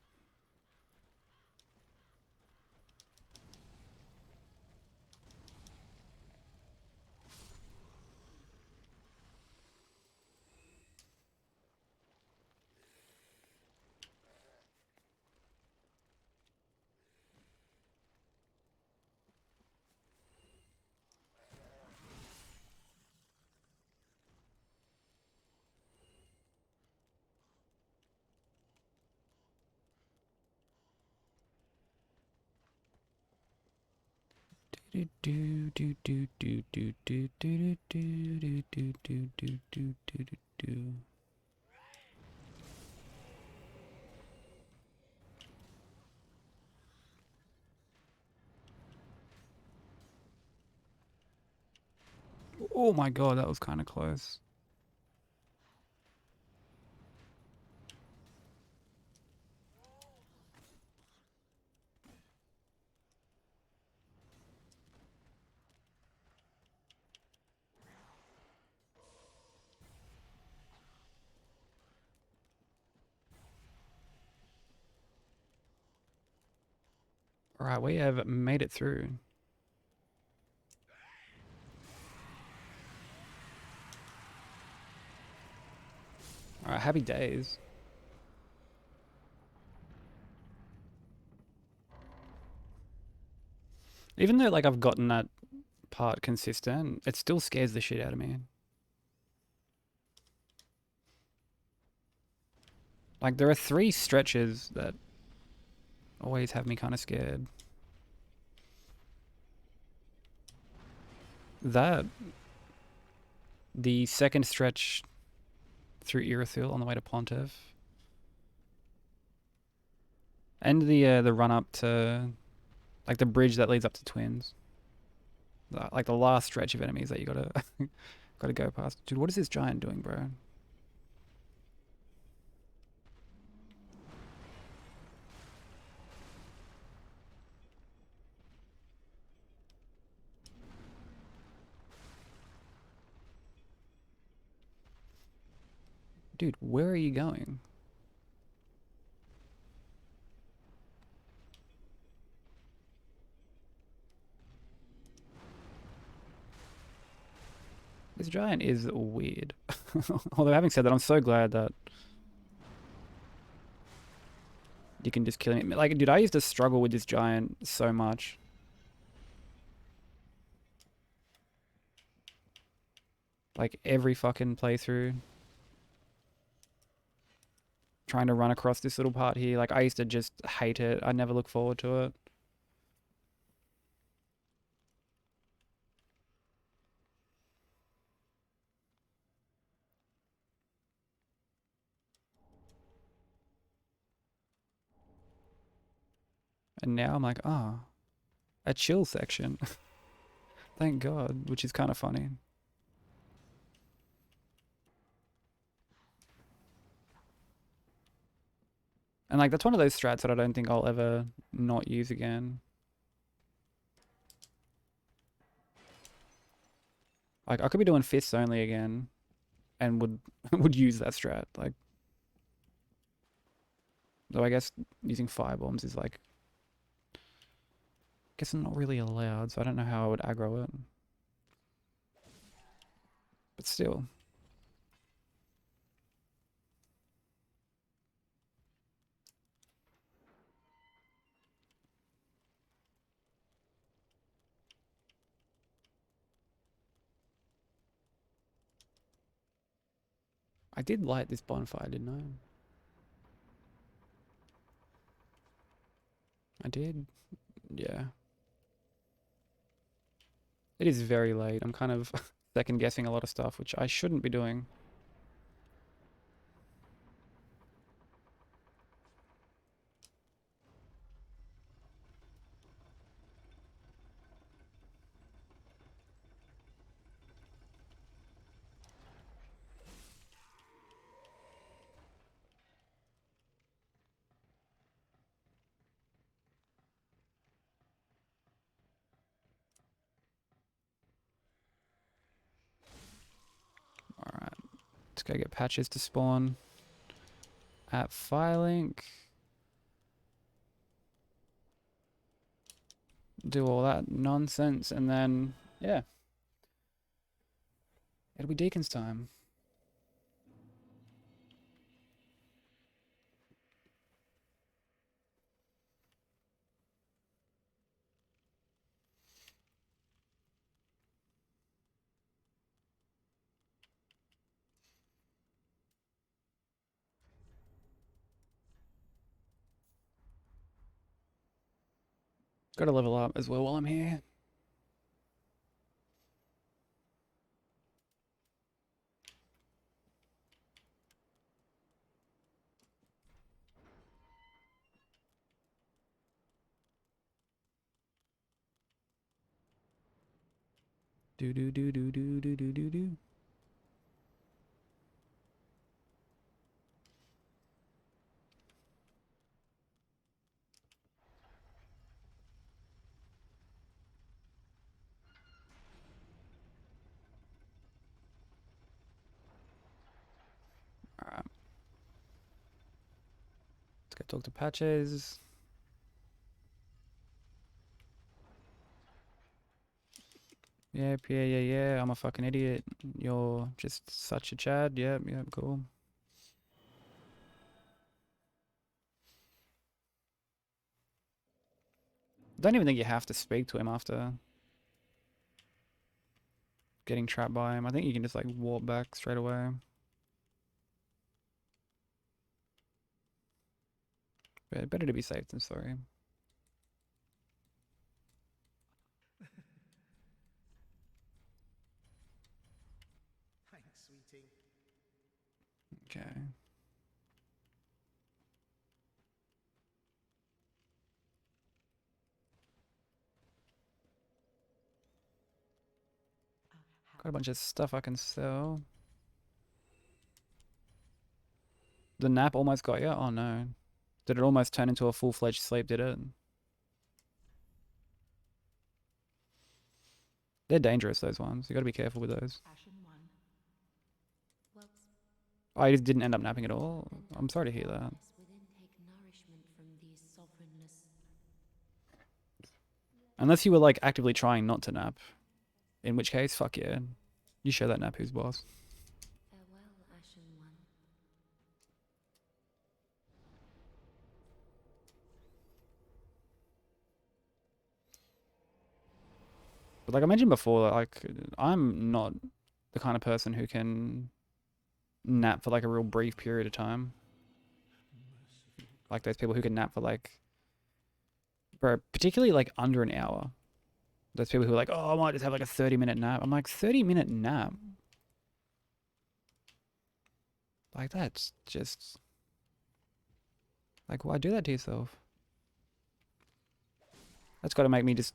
Do do do do do do do do do do do do do do do do. Oh my god, that was kind of close. Alright, we have made it through. Alright, happy days. Even though like I've gotten that part consistent, it still scares the shit out of me. Like there are 3 stretches that always have me kind of scared. That, the second stretch through Irithyll on the way to Pontiff, and the run up to like the bridge that leads up to Twins. Like the last stretch of enemies that you gotta gotta go past. Dude, what is this giant doing, bro? Dude, where are you going? This giant is weird. Although having said that, I'm so glad that you can just kill him. Like, dude, I used to struggle with this giant so much. Like every fucking playthrough. Trying to run across this little part here. Like I used to just hate it. I never look forward to it. And now I'm like, ah, oh, a chill section. Thank God, which is kind of funny. And like that's one of those strats that I don't think I'll ever not use again. Like I could be doing fists only again and would would use that strat. Like though I guess using fire bombs is like I guess I'm not really allowed, so I don't know how I would aggro it. But still. I did light this bonfire, didn't I? I did. Yeah. It is very late. I'm kind of second guessing a lot of stuff, which I shouldn't be doing. Alright. Let's go get patches to spawn at Firelink. Do all that nonsense, and then, yeah. It'll be Deacon's time. Gotta level up as well while I'm here. Do do do do do do do do do. Alright. Let's go talk to patches. Yep, yeah. I'm a fucking idiot. You're just such a Chad. Yep, cool. Don't even think you have to speak to him after getting trapped by him. I think you can just like warp back straight away. But better to be safe than sorry. Thanks, sweetie. Okay. Got a bunch of stuff I can sell. The nap almost got you? Oh no. Did it almost turn into a full-fledged sleep, did it? They're dangerous, those ones. You gotta be careful with those. Oh, you just didn't end up napping at all? I'm sorry to hear that. Unless you were like actively trying not to nap. In which case, fuck yeah. You show that nap who's boss. But like I mentioned before, like I'm not the kind of person who can nap for like a real brief period of time. Like those people who can nap for like, bro, particularly like under an hour. Those people who are like, oh, I might just have like a 30-minute nap. I'm like, 30-minute nap? Like that's just, like why do that to yourself? That's got to make me just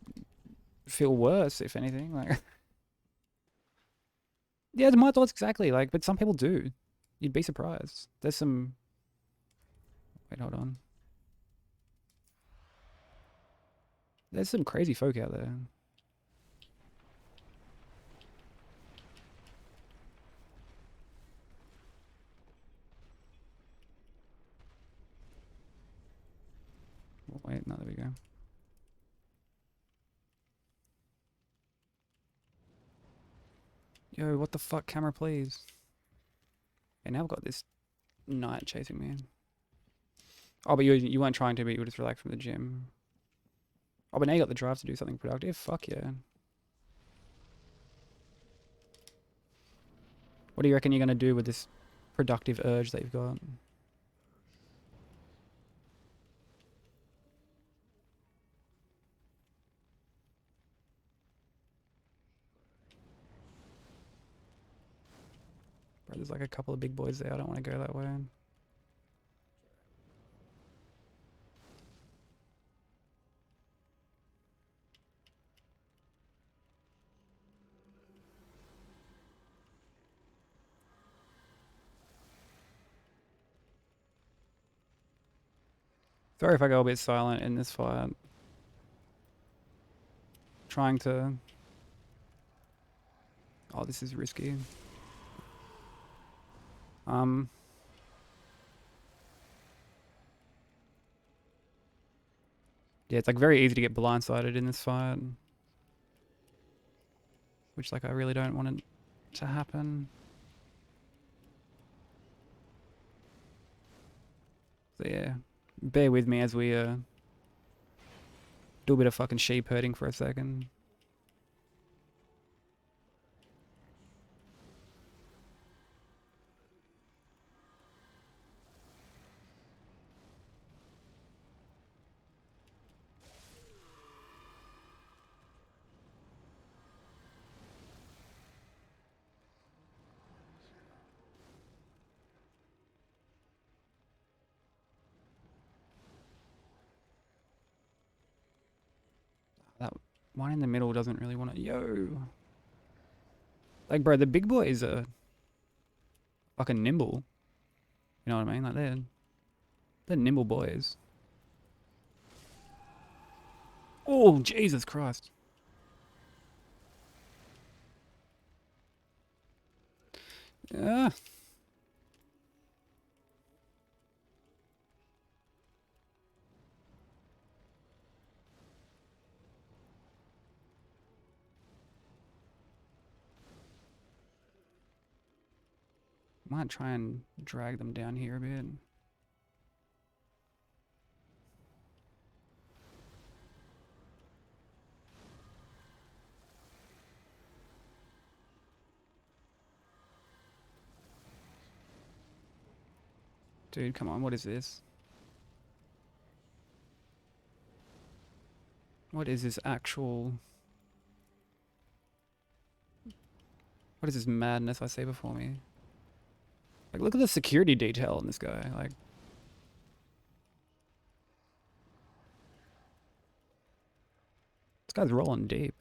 feel worse, if anything. Like, yeah, my thoughts exactly. Like, but some people do. You'd be surprised. There's some. Wait, hold on. There's some crazy folk out there. Oh, wait, no, there we go. Yo, what the fuck, camera, please. Okay, now I've got this knight chasing me. Oh, but you weren't trying to, but you were just relaxed from the gym. Oh, but now you got the drive to do something productive. Fuck yeah. What do you reckon you're gonna do with this productive urge that you've got. Bro, there's like a couple of big boys there. I don't want to go that way. Sorry if I go a bit silent in this fight. Trying to... Oh, this is risky. Yeah, it's like very easy to get blindsided in this fight. Which like I really don't want it to happen. So yeah, bear with me as we do a bit of fucking sheep herding for a second. That one in the middle doesn't really want to... Yo! Like, bro, the big boys are fucking nimble. You know what I mean? Like, they're nimble boys. Oh, Jesus Christ. Yeah. Might try and drag them down here a bit. Dude, come on, what is this? What is this actual... What is this madness I see before me? Like, look at the security detail on this guy, like... This guy's rolling deep.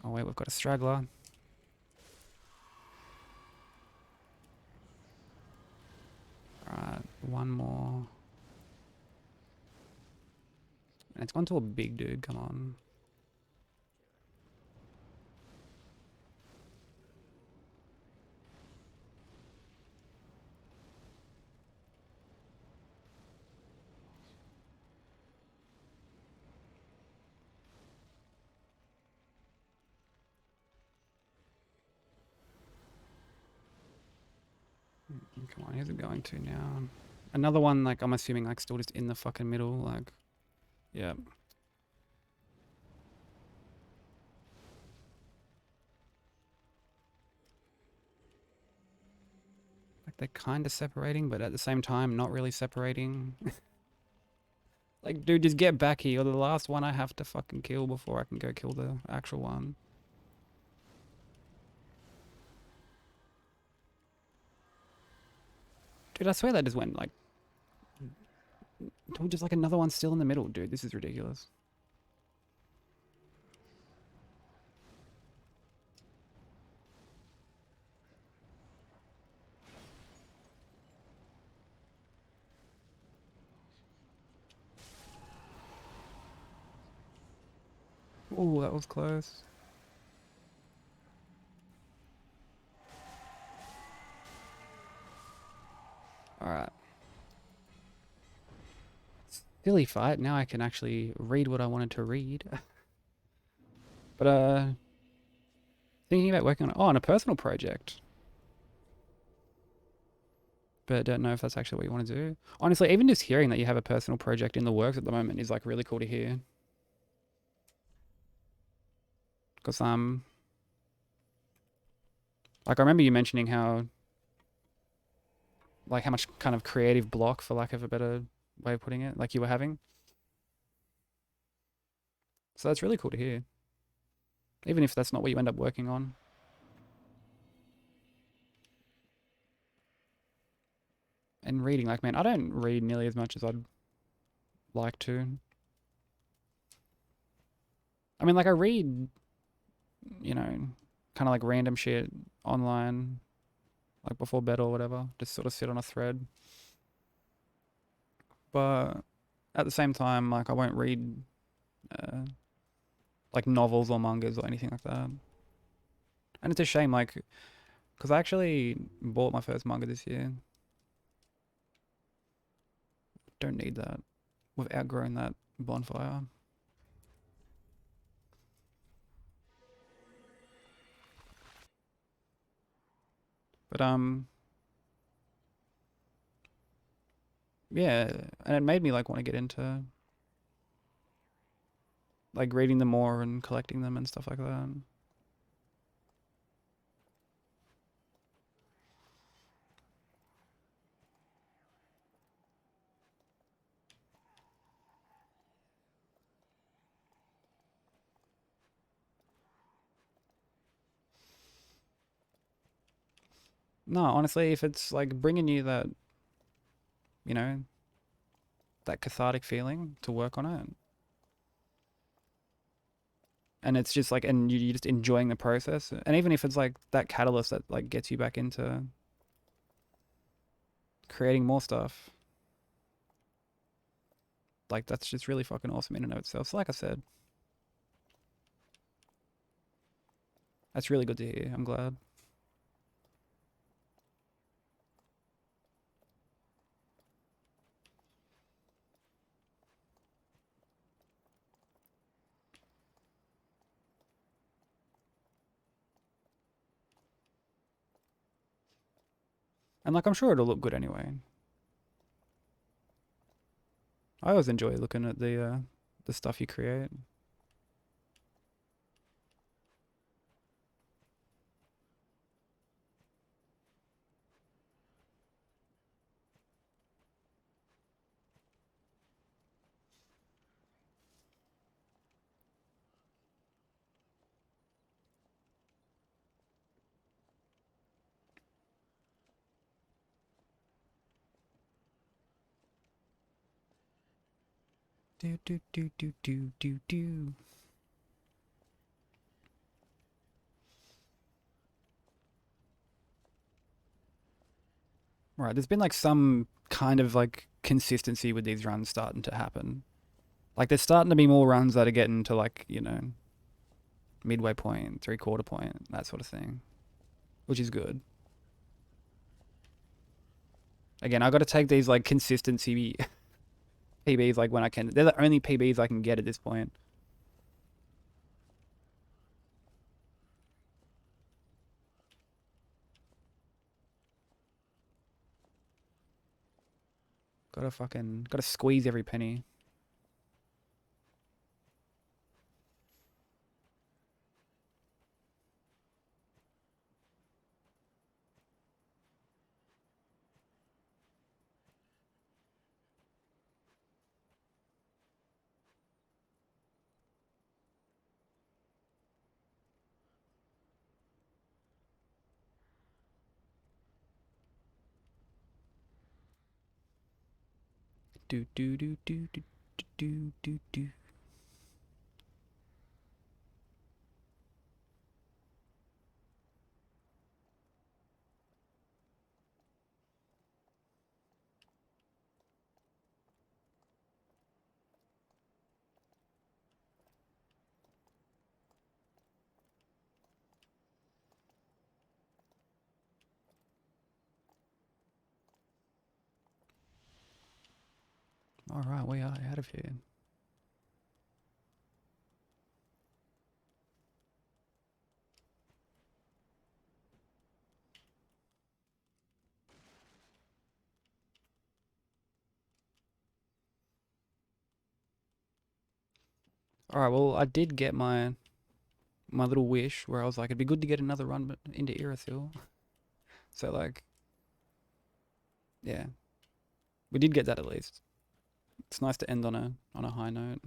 Oh wait, we've got a straggler. Alright, one more. And it's gone to a big dude, come on. Come on, who's it going to now? Another one, like, I'm assuming, like, still just in the fucking middle, like... Yeah. Like, they're kind of separating, but at the same time, not really separating. Like, dude, just get back here. You're the last one I have to fucking kill before I can go kill the actual one. Dude, I swear that just went, like... Just, like, another one still in the middle. Dude, this is ridiculous. Oh, that was close. Alright. Silly fight. Now I can actually read what I wanted to read. But, thinking about working on... Oh, on a personal project. But I don't know if that's actually what you want to do. Honestly, even just hearing that you have a personal project in the works at the moment is, like, really cool to hear. Because like I remember you mentioning how like how much kind of creative block, for lack of a better way of putting it, like you were having. So that's really cool to hear, even if that's not what you end up working on. And reading, like, man, I don't read nearly as much as I'd like to. I mean, like, I read, you know, kind of like random shit online, like before bed or whatever, just sort of sit on a thread. But at the same time, like, I won't read uh, like novels or mangas or anything like that. And it's a shame, like, because I actually bought my first manga this year. Don't need that. We've outgrown that bonfire. But yeah, and it made me like want to get into like reading them more and collecting them and stuff like that. No, honestly, if it's like bringing you that, you know, that cathartic feeling to work on it, and it's just like, and you're just enjoying the process, and even if it's like that catalyst that like gets you back into creating more stuff, like that's just really fucking awesome in and of itself. So like I said, that's really good to hear. I'm glad. And like I'm sure it'll look good anyway. I always enjoy looking at the stuff you create. Do do do do do do do. Right, there's been like some kind of like consistency with these runs starting to happen. Like there's starting to be more runs that are getting to like, you know, midway point, 3/4 point, that sort of thing, which is good. Again, I got to take these like consistency PBs like when I can. They're the only PBs I can get at this point. Gotta squeeze every penny. Do do do do do do do do. All right, we are out of here. All right, well, I did get my my little wish where I was like, it'd be good to get another run into Irithyll. So like, yeah, we did get that at least. It's nice to end on a high note.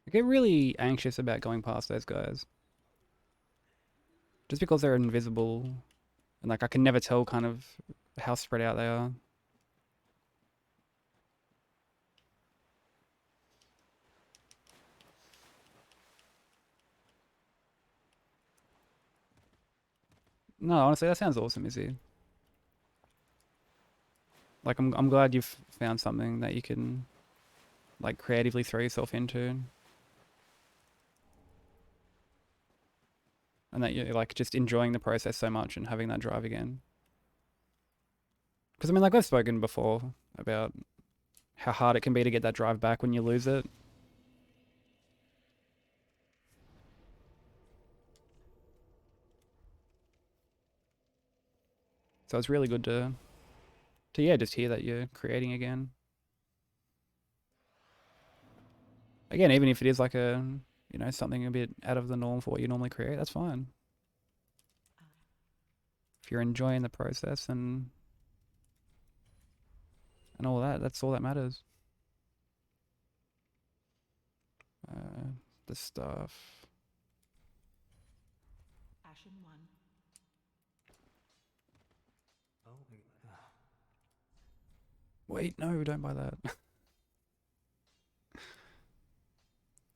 I get really anxious about going past those guys. Just because they're invisible and like I can never tell kind of how spread out they are. No, honestly, that sounds awesome, Izzy. Like I'm glad you've found something that you can like creatively throw yourself into. And that you're like just enjoying the process so much and having that drive again. Because I mean, like I've spoken before about how hard it can be to get that drive back when you lose it. So it's really good to yeah, just hear that you're creating again. Again, even if it is like a something a bit out of the norm for what you normally create, that's fine. If you're enjoying the process and all that, that's all that matters. The stuff. Ashen one. Wait, no, don't buy that.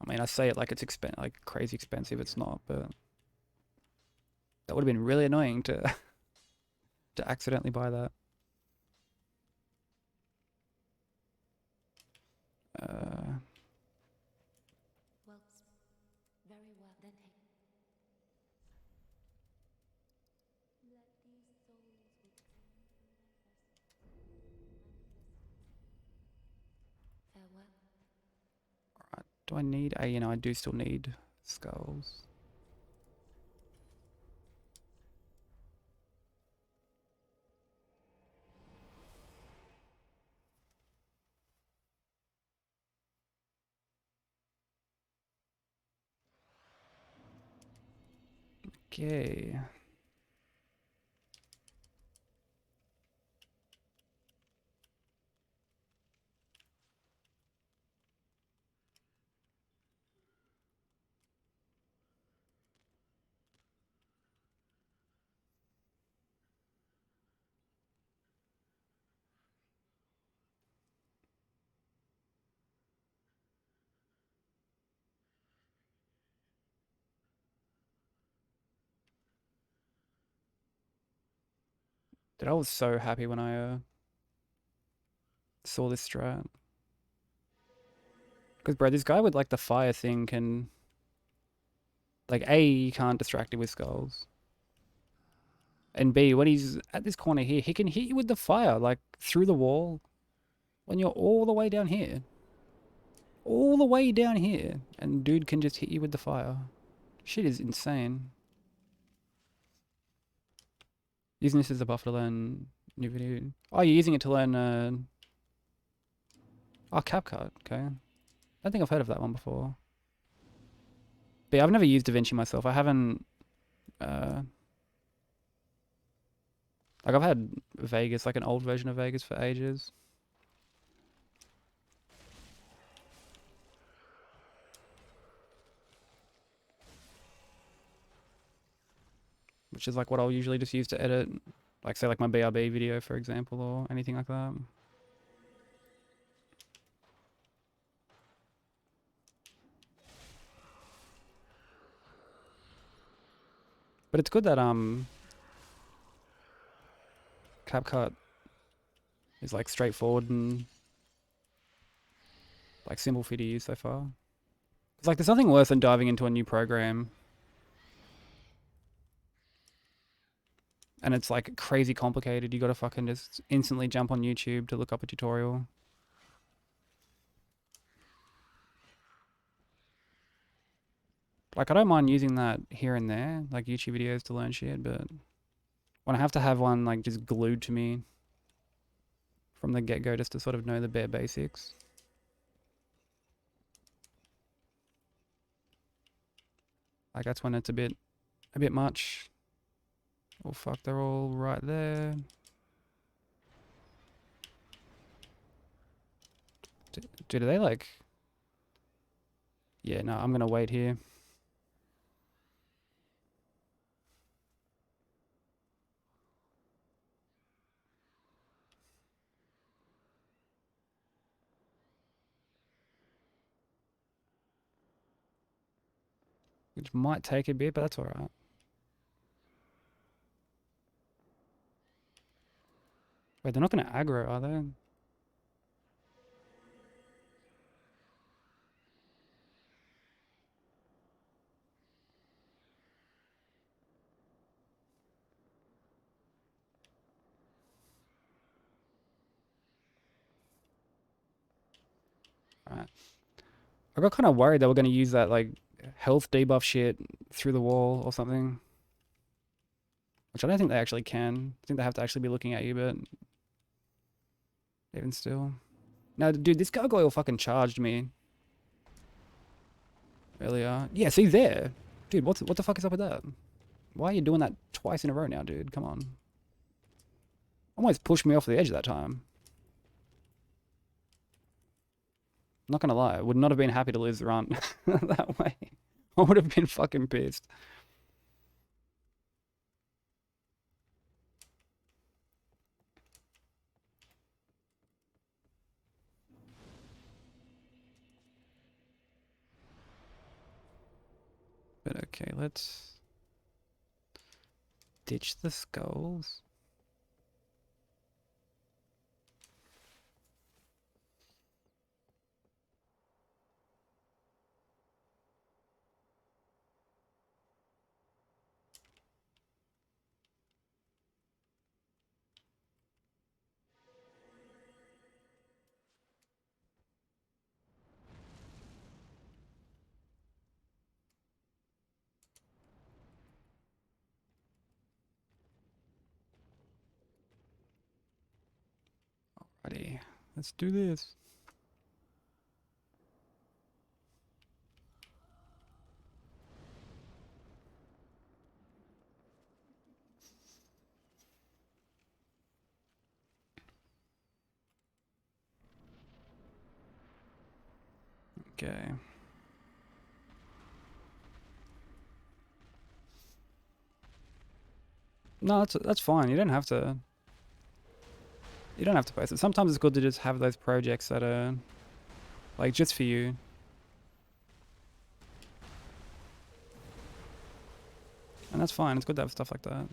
I mean, I say it like it's like crazy expensive. It's not, but that would have been really annoying to to accidentally buy that. Uh, Well, very well. Then take. Let these souls return from their farewell. right. Do I need? I do still need skulls. Okay. Dude, I was so happy when I saw this strat. Because bro, this guy with like the fire thing can like A, you can't distract it with skulls. And B, when he's at this corner here, he can hit you with the fire, like through the wall when you're all the way down here. All the way down here. And dude can just hit you with the fire. Shit is insane. Using this as a buffer to learn new video. Oh, you're using it to learn, oh, CapCut, okay. I don't think I've heard of that one before. But yeah, I've never used DaVinci myself. I haven't, like I've had Vegas, like an old version of Vegas for ages. Which is like what I'll usually just use to edit, like say like my BRB video, for example, or anything like that. But it's good that CapCut is like straightforward and like simple for you to use so far. It's like there's nothing worse than diving into a new program and it's like crazy complicated. You gotta fucking just instantly jump on YouTube to look up a tutorial. Like I don't mind using that here and there, like YouTube videos to learn shit, but when I have to have one like just glued to me from the get-go just to sort of know the bare basics. Like that's when it's a bit much. Oh fuck, they're all right there. Dude, are they like... Yeah, no, I'm gonna wait here. Which might take a bit, but that's alright. Wait, they're not gonna aggro, are they? Alright. I got kind of worried they were gonna use that like health debuff shit through the wall or something. Which I don't think they actually can. I think they have to actually be looking at you, but even still. No, dude, this gargoyle fucking charged me earlier. Yeah, see there. Dude, what the fuck is up with that? Why are you doing that twice in a row now, dude? Come on. Almost pushed me off the edge that time. Not gonna lie, I would not have been happy to lose the run that way. I would have been fucking pissed. But okay, let's ditch the skulls. Alrighty, let's do this. Okay. No, that's fine. You don't have to. You don't have to post it. Sometimes it's good to just have those projects that are like just for you. And that's fine. It's good to have stuff like that.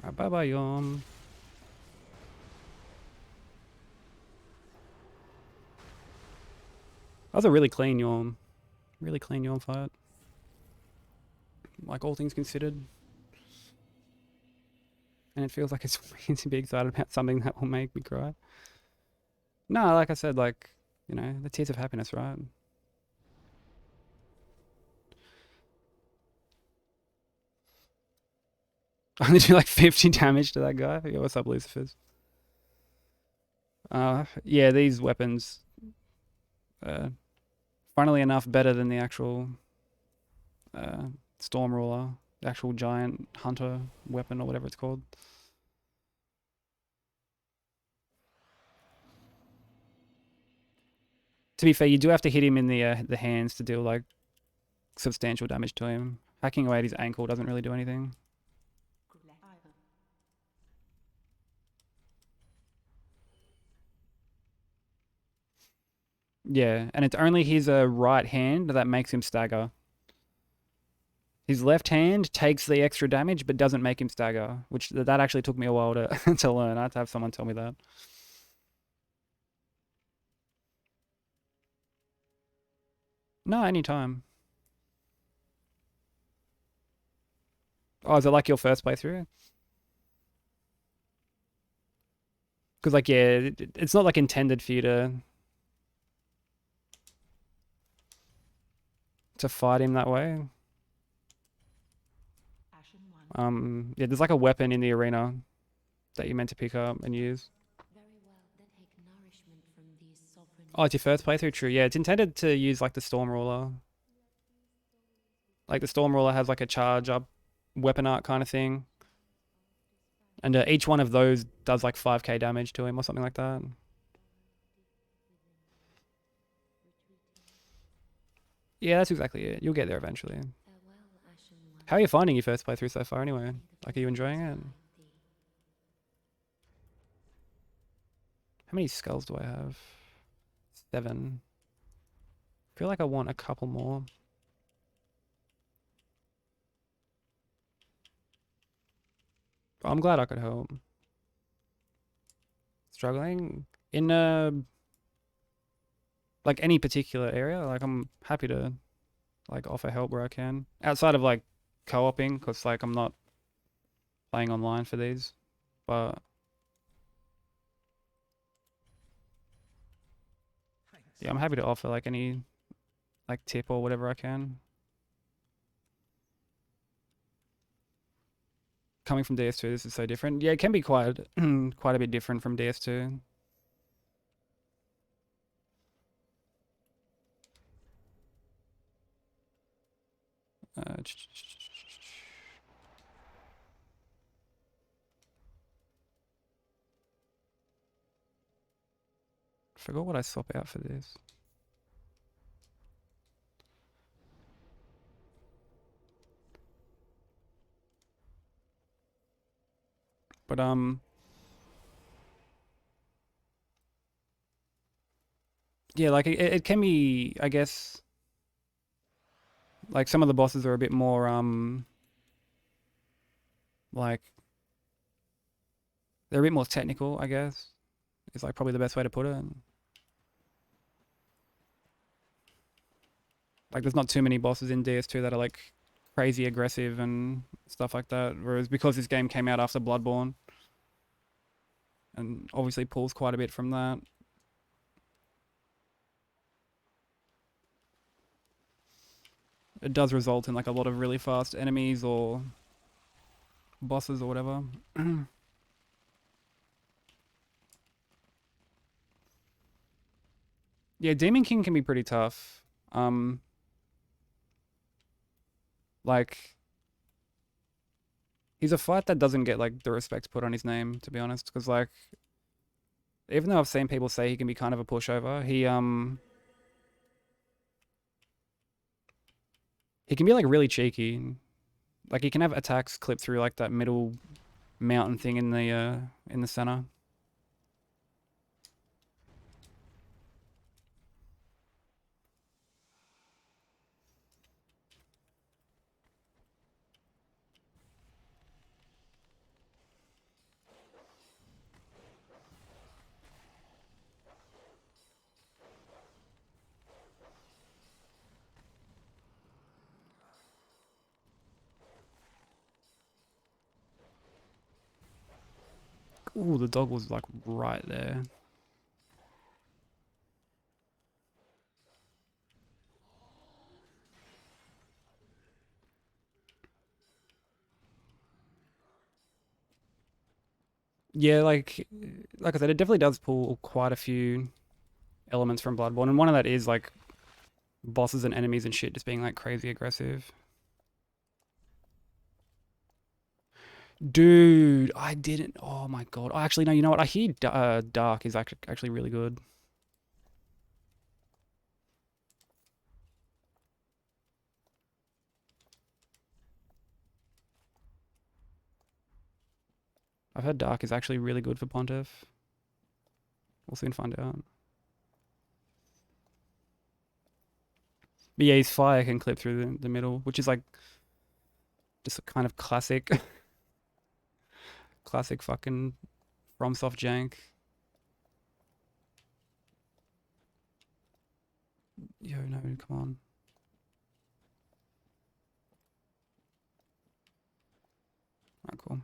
Alright, bye bye, Yom. That was a really clean Yom. Really clean Yom fight. like all things considered. And it feels like it's weird to be excited about something that will make me cry. No, like I said, like, you know, the tears of happiness, right? I only do like 50 damage to that guy. Yo, what's up, Lucifers? Yeah, these weapons, uh, funnily enough, better than the actual uh, Storm Ruler, the actual giant hunter weapon or whatever it's called. To be fair, you do have to hit him in the hands to deal like substantial damage to him. Hacking away at his ankle doesn't really do anything. Yeah, and it's only his right hand that makes him stagger. His left hand takes the extra damage but doesn't make him stagger, which that actually took me a while to to learn. I had to have someone tell me that. No, anytime. Oh, is it like your first playthrough? Because like yeah, it's not like intended for you to fight him that way. Yeah, there's like a weapon in the arena that you're meant to pick up and use. Very well, then take nourishment from these sovereign. Oh, it's your first playthrough? True. Yeah, it's intended to use like the Storm Ruler. Like the Storm Ruler has like a charge up weapon art kind of thing. And each one of those does like 5k damage to him or something like that. Yeah, that's exactly it. You'll get there eventually. Farewell, Ashen One. How are you finding your first playthrough so far anyway? Like, are you enjoying it? How many skulls do I have? 7. I feel like I want a couple more. But I'm glad I could help. Struggling in like any particular area, like I'm happy to like offer help where I can. Outside of like co-oping, because like I'm not playing online for these. But yeah, I'm happy to offer like any like tip or whatever I can. Coming from DS2, this is so different. Yeah, it can be quite quite a bit different from DS2. Uh, Forgot what I swap out for this. But yeah, like it can be, I guess, like some of the bosses are a bit more like they're a bit more technical, I guess. Is like probably the best way to put it. Like there's not too many bosses in DS2 that are like crazy aggressive and stuff like that. Whereas because this game came out after Bloodborne and obviously pulls quite a bit from that. It does result in like a lot of really fast enemies or bosses or whatever. Yeah, Demon King can be pretty tough. Like he's a fight that doesn't get like the respect put on his name, to be honest, because like even though I've seen people say he can be kind of a pushover, he can be like really cheeky. Like he can have attacks clip through like that middle mountain thing in the center. Ooh, the dog was like right there. Yeah, like I said, it definitely does pull quite a few elements from Bloodborne, and one of that is like bosses and enemies and shit just being like crazy aggressive. Dude, I didn't. Oh my god. Oh, actually, no. You know what? I hear Dark is actually really good. I've heard Dark is actually really good for Pontiff. We'll soon find out. But yeah, his fire can clip through the middle, which is like just a kind of classic, classic fucking FromSoft jank. Yo, no, come on. Alright, cool.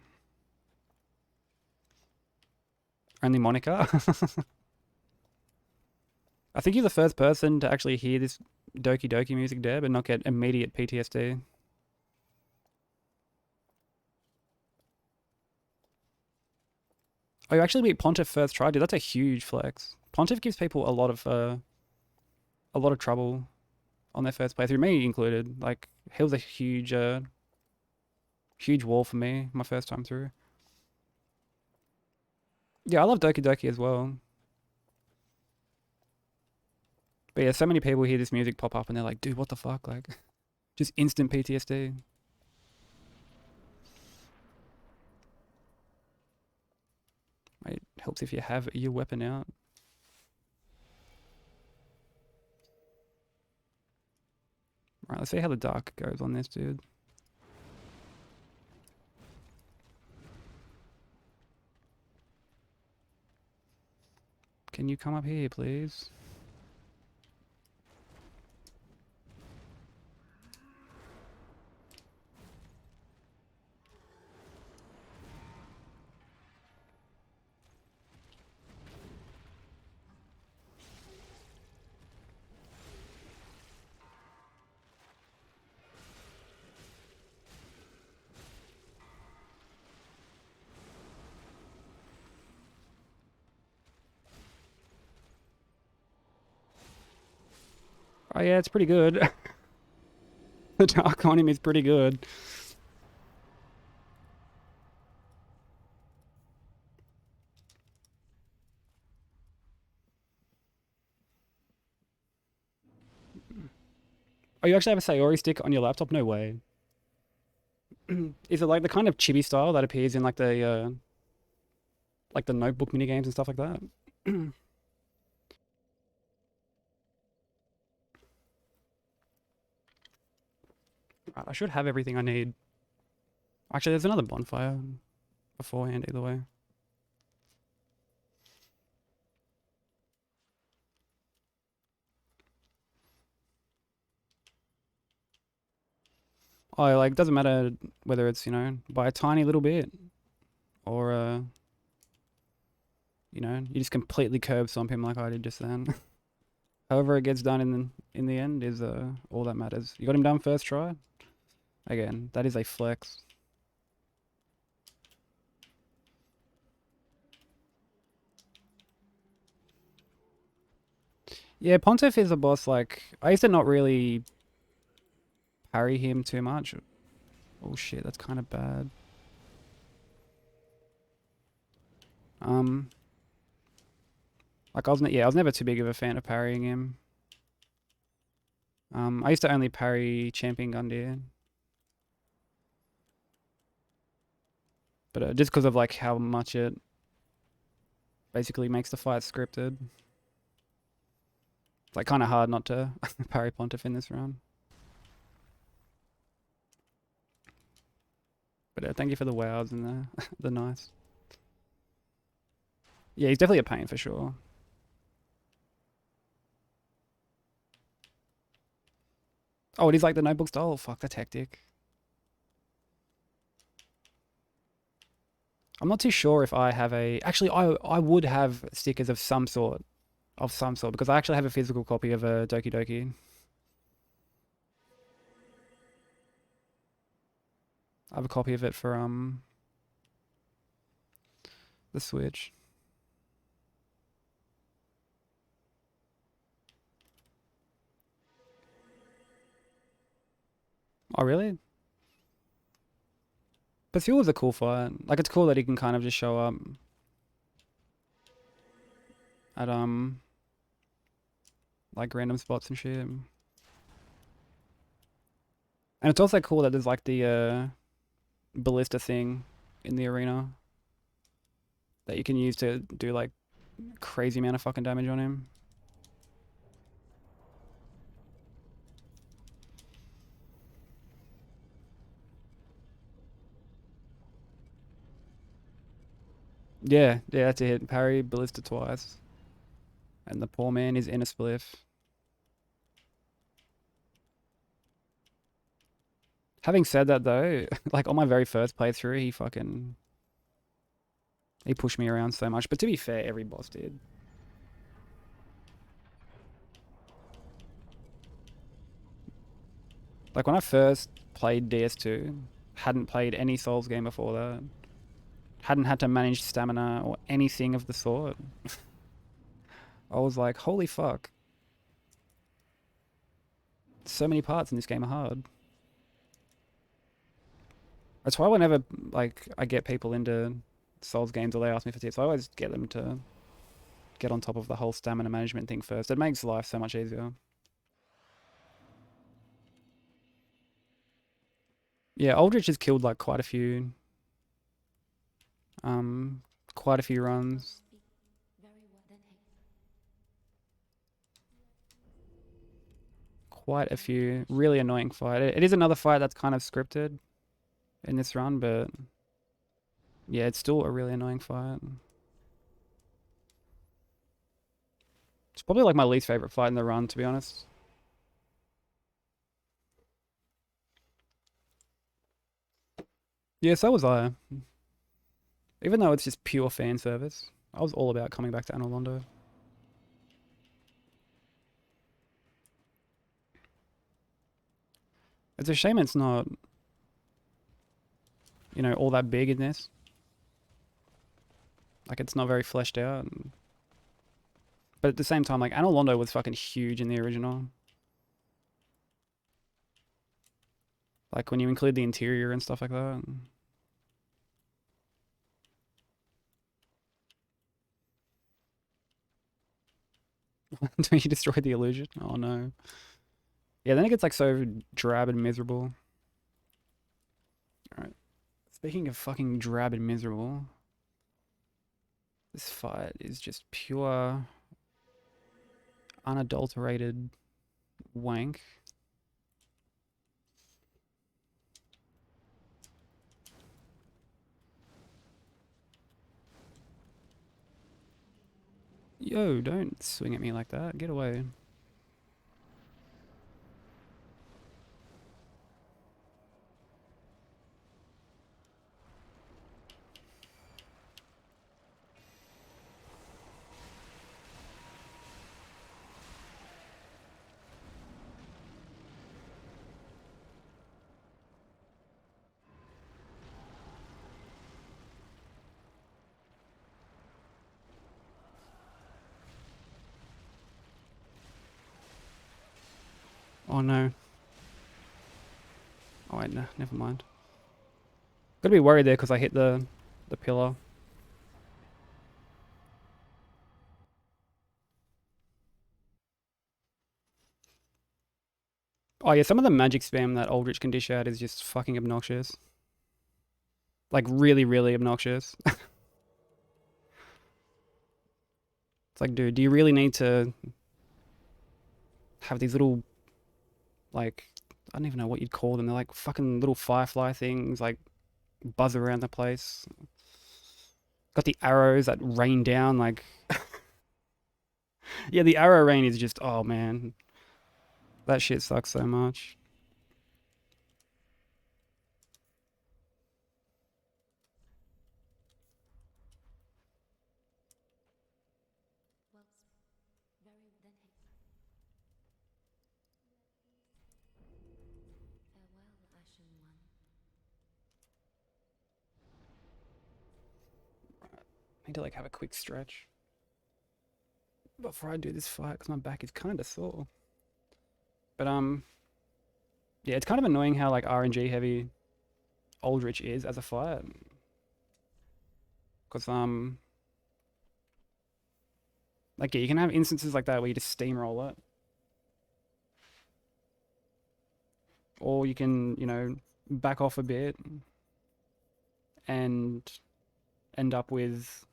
Only Monica? I think you're the first person to actually hear this Doki Doki music, Deb, and not get immediate PTSD. Oh, you actually beat Pontiff first try, dude. That's a huge flex. Pontiff gives people a lot of trouble on their first playthrough, me included. Like, he was a huge wall for me my first time through. Yeah, I love Doki Doki as well. But yeah, so many people hear this music pop up and they're like, dude, what the fuck? Like, just instant PTSD. It helps if you have your weapon out. Right, let's see how the dark goes on this, dude. Can you come up here, please? Oh yeah, it's pretty good. The dark on him is pretty good. Oh, you actually have a Sayori stick on your laptop? No way. Is it like the kind of chibi style that appears in like the notebook mini games and stuff like that? Right, I should have everything I need. Actually, there's another bonfire beforehand either way. Oh, like doesn't matter whether it's, by a tiny little bit or you just completely curb stomp him like I did just then. However it gets done in the end is all that matters. You got him done first try? Again, that is a flex. Yeah, Pontiff is a boss, like, I used to not really parry him too much. Oh shit, that's kind of bad. Like I was never too big of a fan of parrying him. I used to only parry Champion Gundyr. But just because of like how much it basically makes the fight scripted. It's like kind of hard not to parry Pontiff in this round. But thank you for the wows and the nice. Yeah, he's definitely a pain for sure. Oh, it is like the notebook style? Oh, fuck, that's hectic. I'm not too sure if I have a. Actually, I would have stickers of some sort. Because I actually have a physical copy of a Doki Doki. I have a copy of it for the Switch. Oh really? But Fuel is a cool fight. Like it's cool that he can kind of just show up at like random spots and shit. And it's also cool that there's like the ballista thing in the arena that you can use to do like crazy amount of fucking damage on him. Yeah, yeah, that's a hit. Parry ballista twice, and the poor man is in a spliff. Having said that though, like on my very first playthrough, he pushed me around so much. But to be fair, every boss did. Like when I first played DS2, hadn't played any Souls game before that, hadn't had to manage stamina or anything of the sort. I was like, holy fuck. So many parts in this game are hard. That's why whenever like I get people into Souls games or they ask me for tips, I always get them to get on top of the whole stamina management thing first. It makes life so much easier. Yeah, Aldrich has killed like um, quite a few runs. Quite a few. Really annoying fight. It is another fight that's kind of scripted in this run, but yeah, it's still a really annoying fight. It's probably like my least favorite fight in the run, to be honest. Yeah, so was I. Even though it's just pure fan service, I was all about coming back to Anor Londo. It's a shame it's not, all that big in this. Like, it's not very fleshed out. But at the same time, like, Anor Londo was fucking huge in the original. Like, when you include the interior and stuff like that. Don't you destroy the illusion? Oh no. Yeah, then it gets like so drab and miserable. Alright. Speaking of fucking drab and miserable, this fight is just pure, unadulterated wank. Yo, don't swing at me like that. Get away. Oh no. Oh wait, no, never mind. Gotta be worried there because I hit the pillar. Oh yeah, some of the magic spam that Aldrich can dish out is just fucking obnoxious. Like really, really obnoxious. It's like, dude, do you really need to have these little, like, I don't even know what you'd call them. They're like fucking little firefly things, like buzz around the place. Got the arrows that rain down, like, yeah, the arrow rain is just, oh man, that shit sucks so much. need to like have a quick stretch before I do this fight because my back is kind of sore. But yeah, it's kind of annoying how like RNG heavy Aldrich is as a fight. Because like yeah, you can have instances like that where you just steamroll it, or you can back off a bit and end up with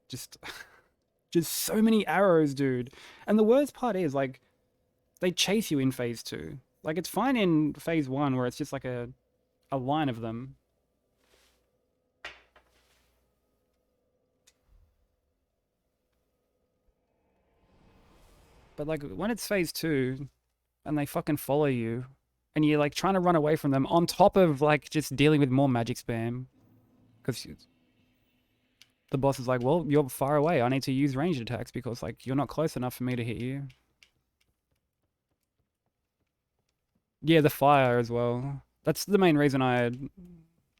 just just so many arrows, dude. And the worst part is like they chase you in phase 2. Like it's fine in phase 1 where it's just like a line of them. But like when it's phase 2 and they fucking follow you and you're like trying to run away from them on top of like just dealing with more magic spam because the boss is like, well, you're far away. I need to use ranged attacks because like you're not close enough for me to hit you. Yeah, the fire as well. That's the main reason I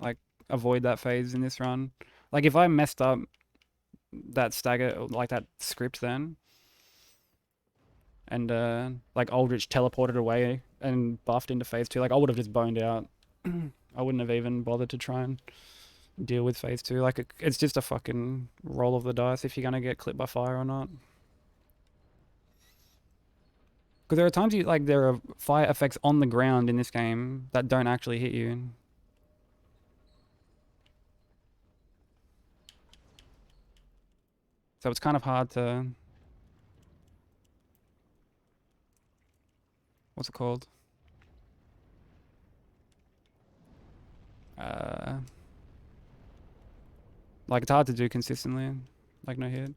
like avoid that phase in this run. Like if I messed up that stagger, like that script then, and like Aldrich teleported away and buffed into phase 2, like I would have just boned out. I wouldn't have even bothered to try and deal with phase 2. Like it's just a fucking roll of the dice if you're gonna get clipped by fire or not. Because there are times there are fire effects on the ground in this game that don't actually hit you. So it's kind of hard to, what's it called? Like it's hard to do consistently, like no hit.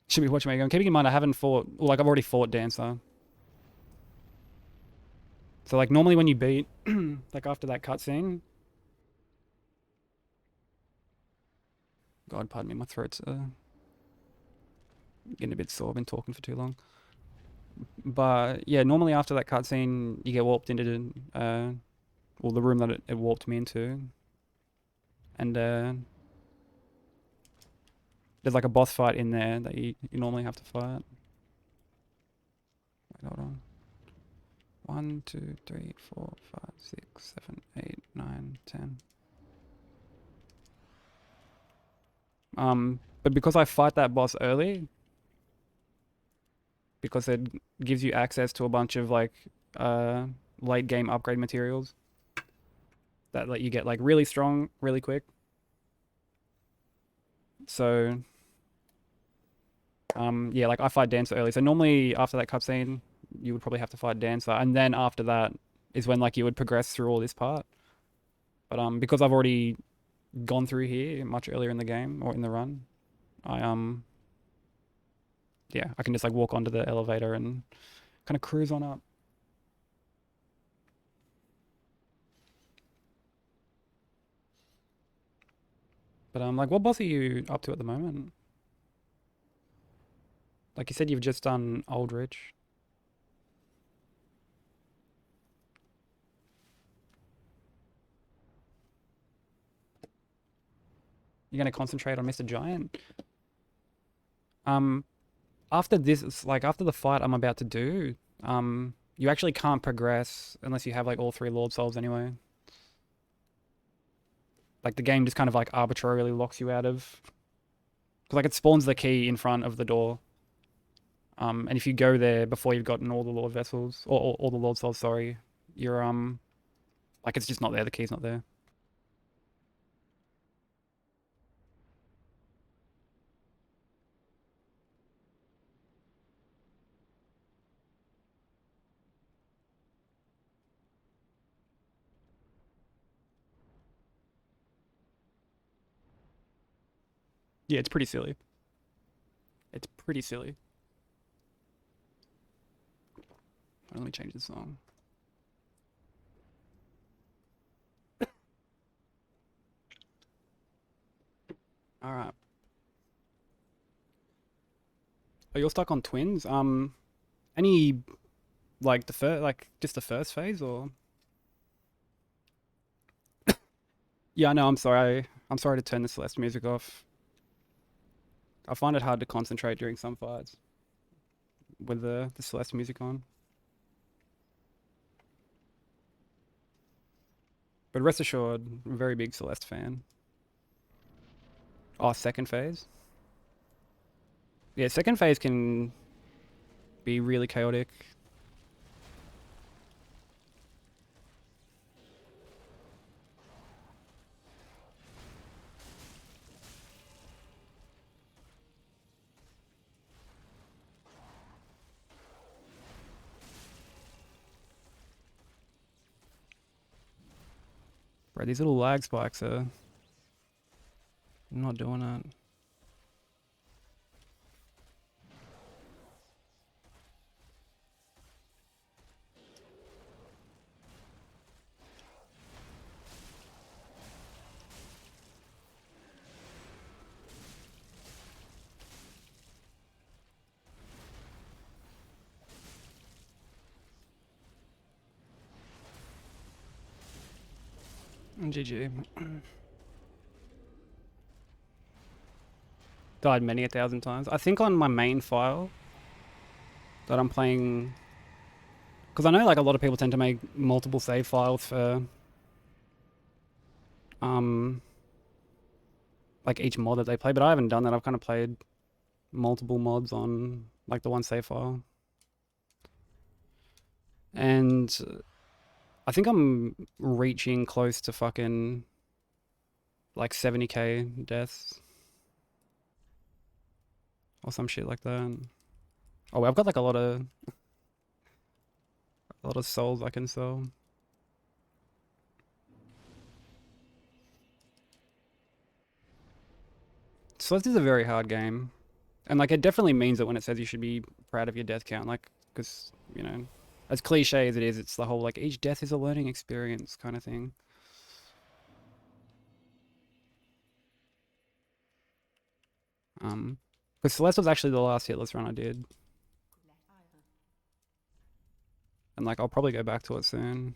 Should be watching my game. Keeping in mind I haven't fought, like I've already fought Dancer. So like normally when you beat, like after that cutscene, God pardon me, my throat's getting a bit sore. I've been talking for too long. But yeah, normally after that cutscene, you get warped into well, the room that it warped me into, and there's like a boss fight in there that you normally have to fight. Wait, hold on. 1, 2, 3, 4, 5, 6, 7, 8, 9, 10. But because I fight that boss early, because it gives you access to a bunch of like late game upgrade materials that let you get like really strong really quick. So yeah, like I fight Dancer early. So normally after that cutscene, you would probably have to fight Dancer, and then after that is when like you would progress through all this part. But because I've already gone through here much earlier in the game or in the run, I yeah, I can just like walk onto the elevator and kind of cruise on up. But like what boss are you up to at the moment? Like you said you've just done Aldrich. You're gonna concentrate on Mr. Giant? After this, like after the fight I'm about to do, you actually can't progress unless you have like all 3 Lord Souls anyway. Like the game just kind of like arbitrarily locks you out of, because like it spawns the key in front of the door. And if you go there before you've gotten all the Lord Vessels or all the Lord Souls, sorry, you're like it's just not there. The key's not there. Yeah, it's pretty silly. It's pretty silly. Let me change the song. All right. Oh, you're stuck on twins. Any like the first, like just the first phase, or? Yeah, I know. I'm sorry. I'm sorry to turn the Celeste music off. I find it hard to concentrate during some fights with the Celeste music on. But rest assured, I'm a very big Celeste fan. Oh, second phase? Yeah, second phase can be really chaotic. Bro, these little lag spikes are not doing it. GG. Died many 1,000 times. I think on my main file that I'm playing, because I know like a lot of people tend to make multiple save files for like each mod that they play, but I haven't done that. I've kind of played multiple mods on like the one save file. And I think I'm reaching close to fucking like 70k deaths or some shit like that. Oh, I've got like a lot of souls I can sell. So this is a very hard game, and like it definitely means it when it says you should be proud of your death count, like because you know, as cliche as it is, it's the whole like each death is a learning experience kind of thing. Because Celeste was actually the last Hitless run I did, and like I'll probably go back to it soon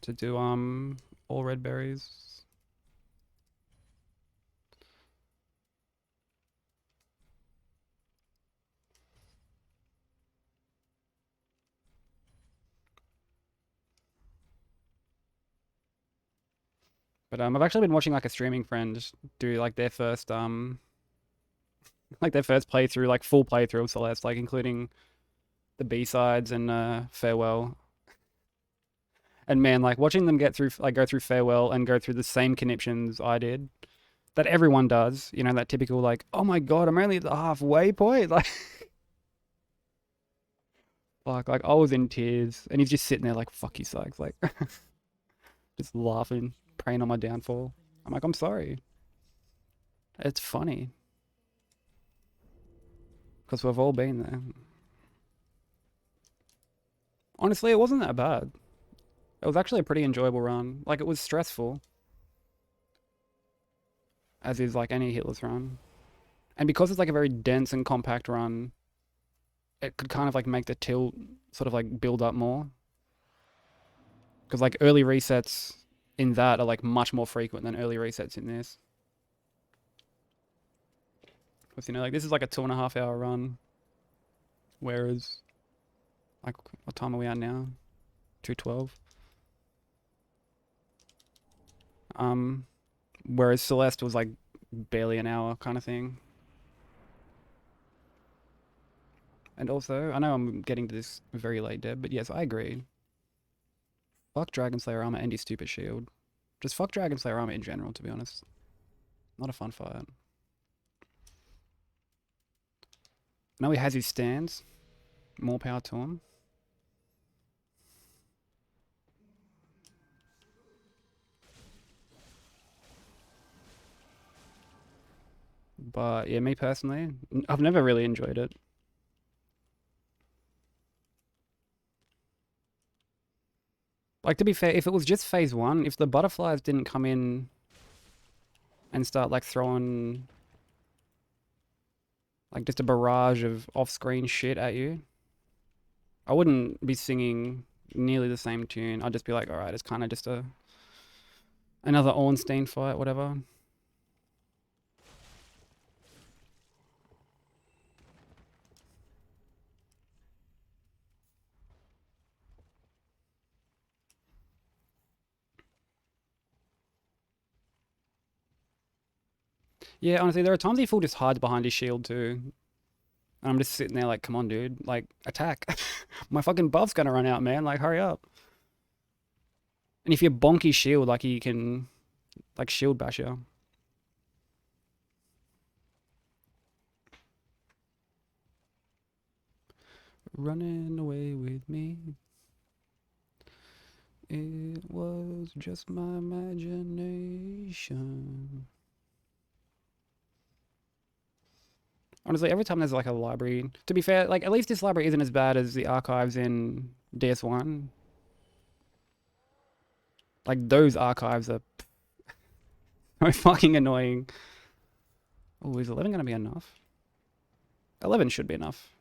to do all red berries. But I've actually been watching like a streaming friend do like their first like their first playthrough, like full playthrough of Celeste, like including the B sides and farewell. And man, like watching them get through, like go through farewell and go through the same conniptions I did, that everyone does. You know, that typical like, oh my god, I'm only at the halfway point. Like, fuck, like I was in tears, and he's just sitting there like, fuck you, Sykes, like, just laughing, praying on my downfall. I'm like, I'm sorry. It's funny because we've all been there. Honestly, it wasn't that bad. It was actually a pretty enjoyable run. Like, it was stressful, as is like any Hitless run. And because it's like a very dense and compact run, it could kind of like make the tilt sort of like build up more. Because like early resets in that are like much more frequent than early resets in this. Because you know, like this is like a 2.5 hour run, whereas like what time are we at now? 2:12. Whereas Celeste was like barely an hour kind of thing. And also, I know I'm getting to this very late, Deb, but yes, I agree. Fuck Dragon Slayer armor and his stupid shield. Just fuck Dragon Slayer armor in general, to be honest. Not a fun fight. I know he has his stands. More power to him. But yeah, me personally, I've never really enjoyed it. Like, to be fair, if it was just phase one, if the butterflies didn't come in and start like throwing like just a barrage of off-screen shit at you, I wouldn't be singing nearly the same tune. I'd just be like, all right, it's kind of just an Another Ornstein fight, whatever. Yeah, honestly, there are times he full just hides behind his shield too. And I'm just sitting there like, come on, dude. Like, attack. My fucking buff's gonna run out, man. Like, hurry up. And if you bonk his shield, like, he can, like, shield bash you. Running away with me. It was just my imagination. Honestly, every time there's like a library, to be fair, like at least this library isn't as bad as the archives in DS1. Like those archives are so fucking annoying. Oh, is 11 gonna be enough? 11 should be enough.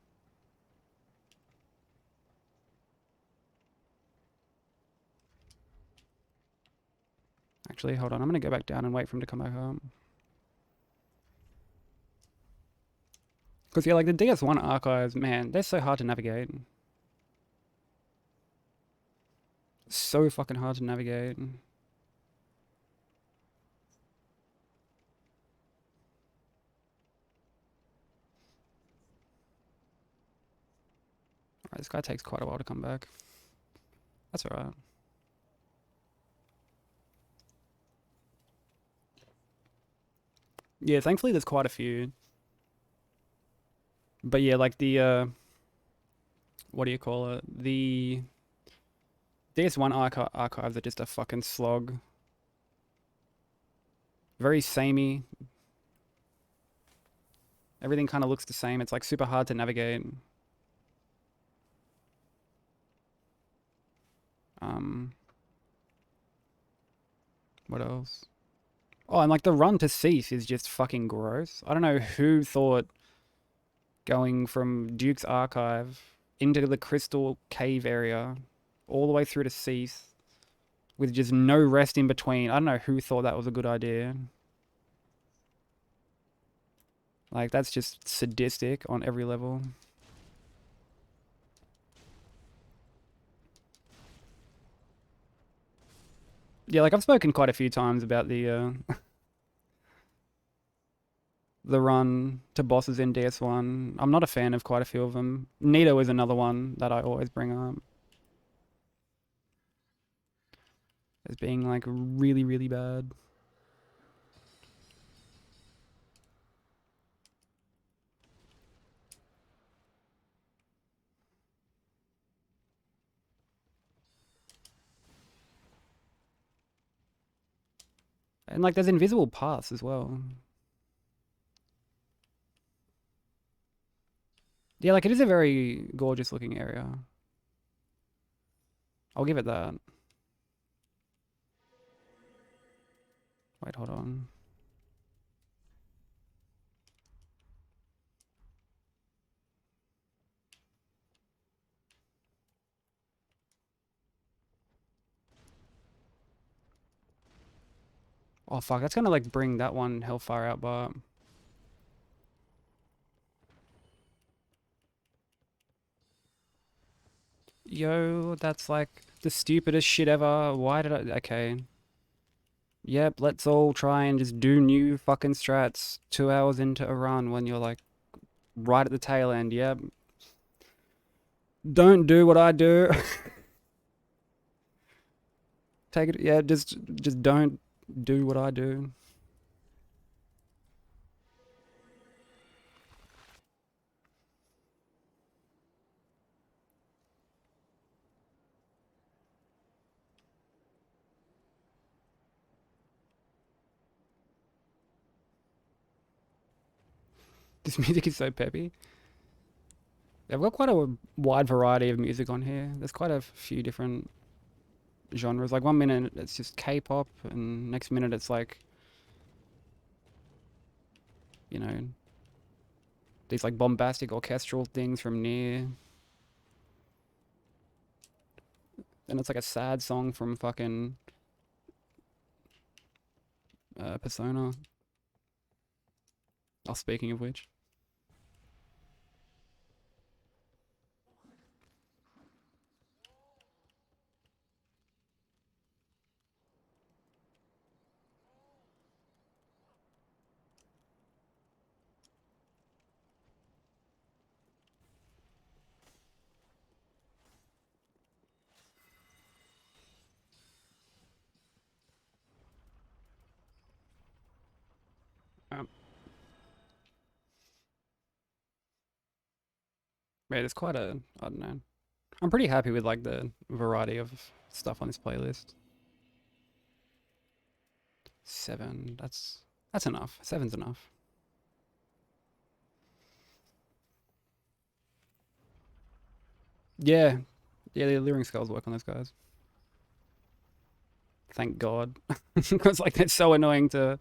Actually, hold on. I'm gonna go back down and wait for him to come back up. Because yeah, like the DS1 archives, man, they're so hard to navigate. So fucking hard to navigate. Alright, this guy takes quite a while to come back. That's alright. Yeah, thankfully there's quite a few. But yeah, like the what do you call it? The DS1 archives are just a fucking slog. Very samey. Everything kind of looks the same. It's like super hard to navigate. Um, what else? Oh, and like the run to Cease is just fucking gross. I don't know who thought going from Duke's Archive into the Crystal Cave area all the way through to Cease with just no rest in between. I don't know who thought that was a good idea. Like, that's just sadistic on every level. Yeah, like I've spoken quite a few times about the the run to bosses in DS1. I'm not a fan of quite a few of them. Nito is another one that I always bring up as being like really, really bad. And like there's invisible paths as well. Yeah, like it is a very gorgeous looking area. I'll give it that. Wait, hold on. Oh fuck, that's gonna like bring that one hellfire out, but yo, that's like the stupidest shit ever. Why did I? Okay. Yep, let's all try and just do new fucking strats 2 hours into a run when you're like right at the tail end. Yep. Don't do what I do. Take it. Yeah, just don't do what I do. This music is so peppy. They've got quite a wide variety of music on here. There's quite a few different genres. Like 1 minute it's just K-pop, and next minute it's like, you know, these like bombastic orchestral things from Near. Then it's like a sad song from fucking Persona. Oh, speaking of which. Um, yeah, there's quite a, I don't know. I'm pretty happy with like the variety of stuff on this playlist. 7, that's enough. 7's enough. Yeah, yeah, the Alluring Skulls work on those guys. Thank God, because like they're so annoying to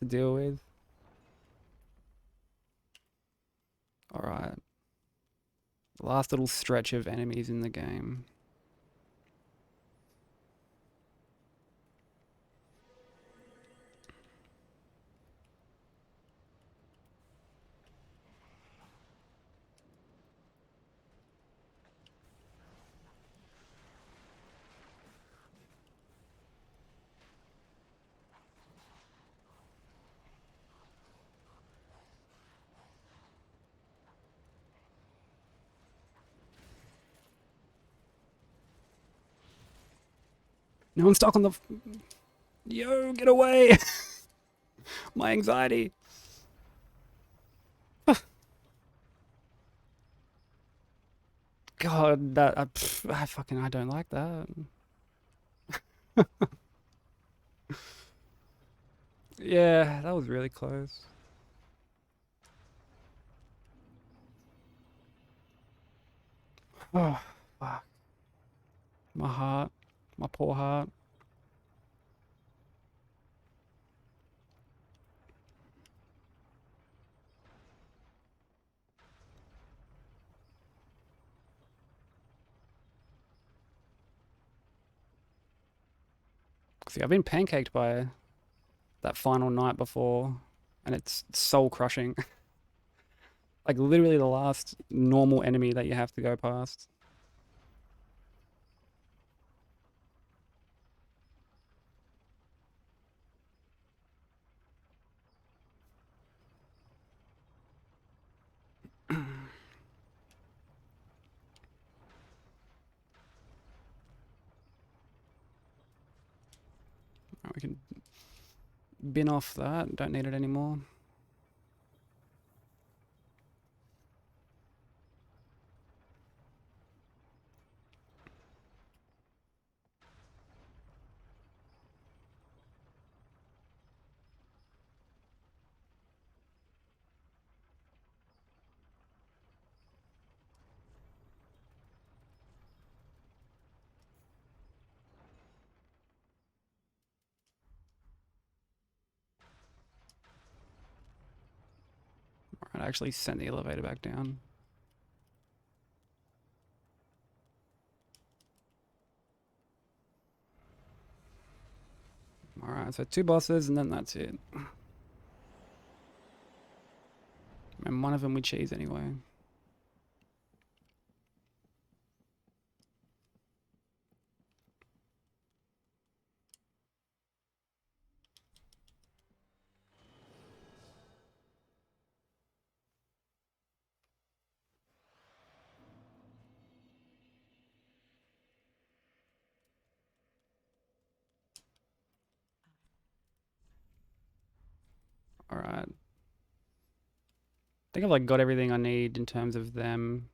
deal with. All right, last little stretch of enemies in the game. No one's stuck on the. Yo, get away! My anxiety. God, that I fucking I don't like that. Yeah, that was really close. Oh, fuck. My heart. My poor heart. See, I've been pancaked by that final night before, and it's soul crushing. Like literally the last normal enemy that you have to go past. We can bin off that. Don't need it anymore. Alright, actually send the elevator back down. Alright, so 2 bosses and then that's it. And one of them we cheese anyway. Alright. I think I've like got everything I need in terms of them.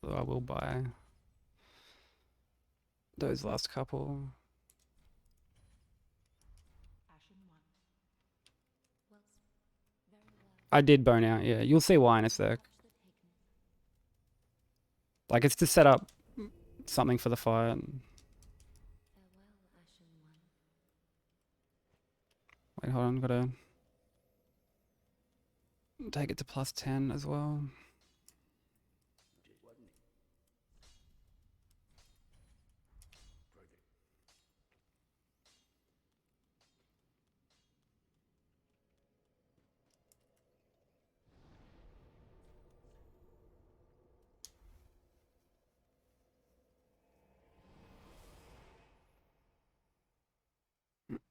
Although I will buy those last couple. I did bone out, yeah. You'll see why in a sec. Like it's to set up something for the fight. Wait, hold on, gotta take it to +10 as well.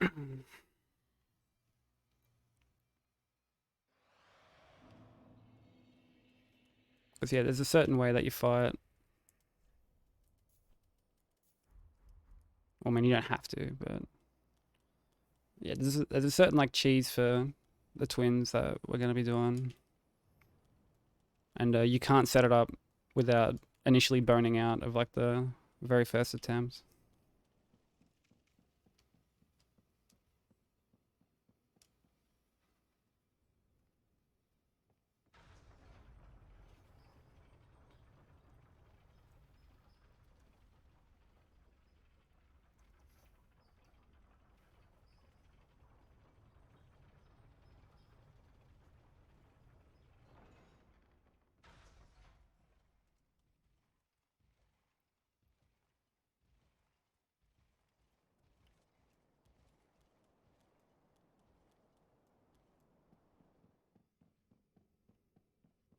Because yeah, there's a certain way that you fight. Well, I mean, you don't have to, but yeah, there's a certain like cheese for the twins that we're gonna be doing, and you can't set it up without initially boning out of like the very first attempt.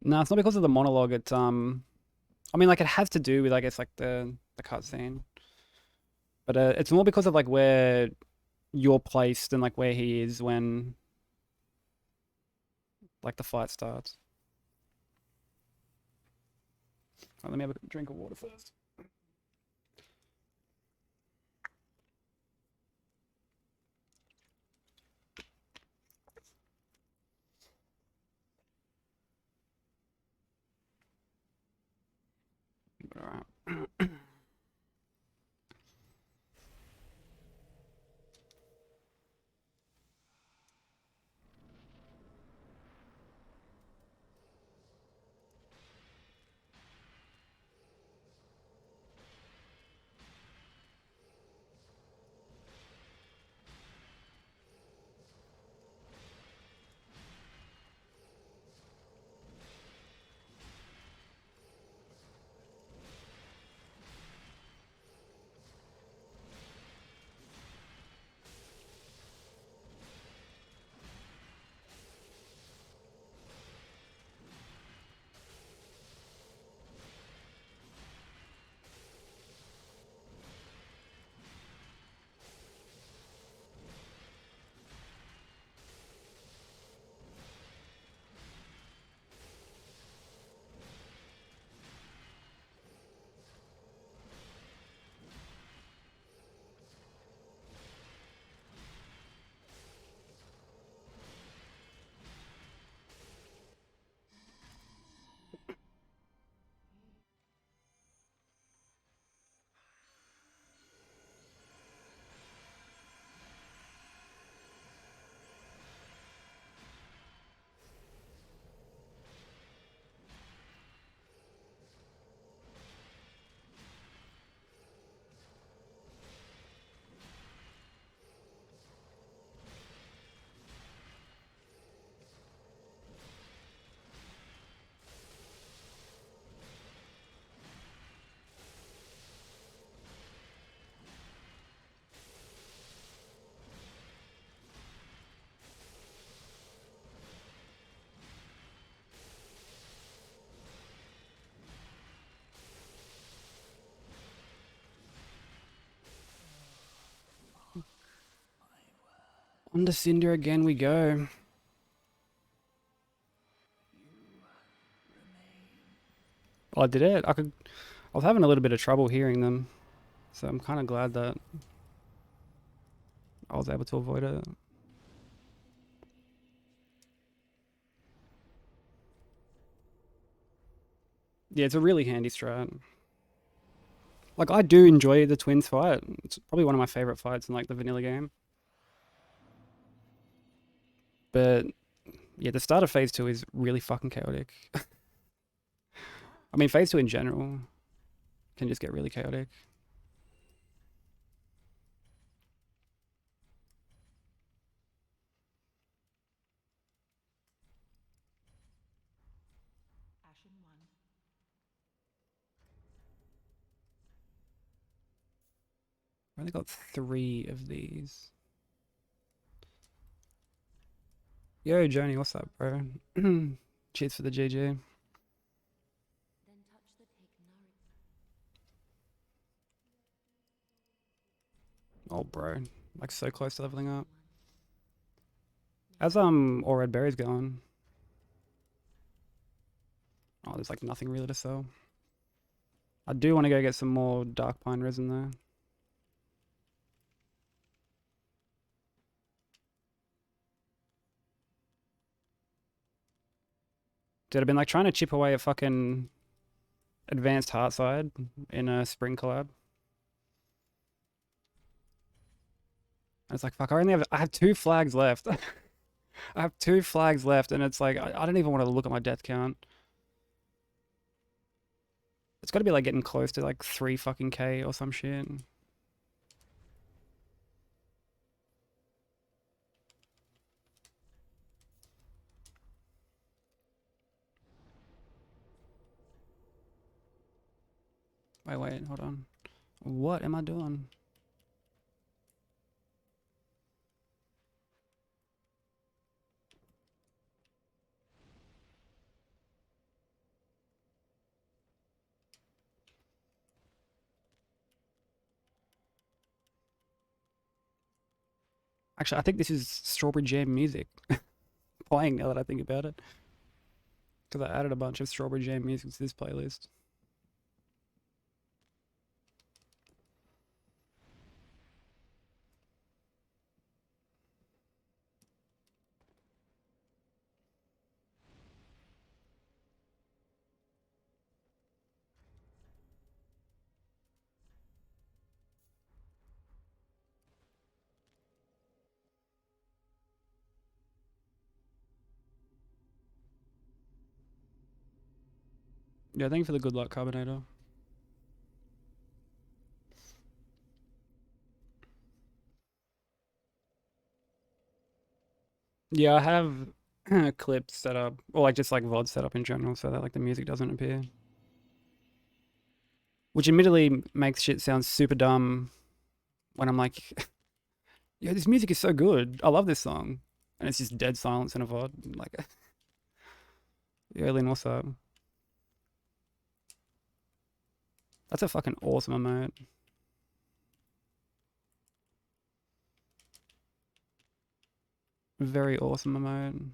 No, it's not because of the monologue. It's I mean, like it has to do with I guess like the cutscene, but it's more because of like where you're placed and like where he is when like the fight starts. Let me have a drink of water first. All right. On to Cinder again we go. Oh, I did it. I was having a little bit of trouble hearing them, so I'm kind of glad that I was able to avoid it. Yeah, it's a really handy strat. Like I do enjoy the twins fight. It's probably one of my favorite fights in like the vanilla game. But yeah, the start of phase two is really fucking chaotic. I mean, phase two in general can just get really chaotic. Ashen one. I've only got 3 of these. Yo, Joni, what's up, bro? Cheers for the GG. Then touch the take nourish. Oh, bro. Like so close to leveling up. How's all red berries going? Oh, there's like nothing really to sell. I do want to go get some more dark pine resin though. Dude, I've been like trying to chip away at fucking advanced Heartside in a spring collab. And it's like, fuck, I have 2 flags left. I have 2 flags left, and it's like, I don't even want to look at my death count. It's got to be like getting close to like 3 fucking K or some shit. Wait, hold on. What am I doing? Actually, I think this is Strawberry Jam music playing now that I think about it. Because I added a bunch of Strawberry Jam music to this playlist. Yeah, thank you for the good luck, Carbonator. Yeah, I have clips set up, or like just like VOD set up in general, so that like the music doesn't appear. Which admittedly makes shit sound super dumb when I'm like, yo, this music is so good. I love this song. And it's just dead silence in a VOD. Like, yo, Lynn, what's up? That's a fucking awesome emote. Very awesome emote.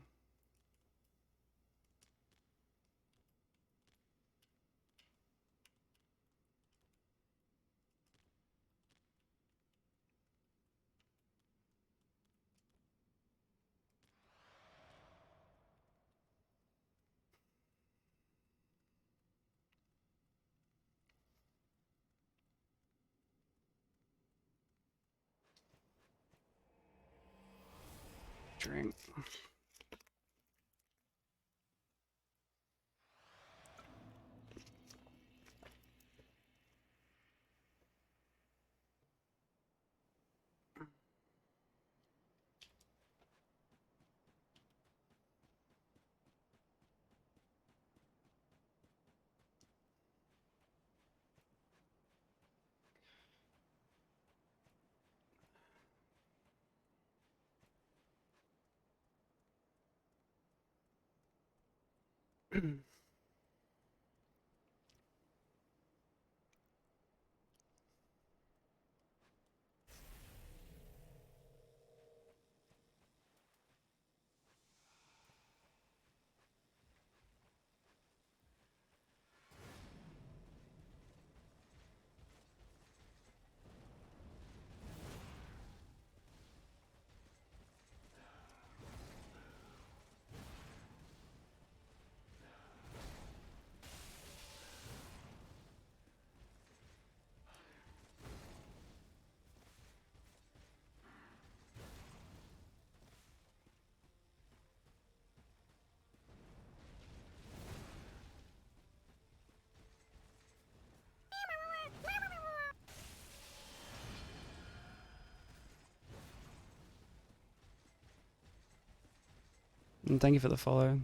Drink. And thank you for the follow.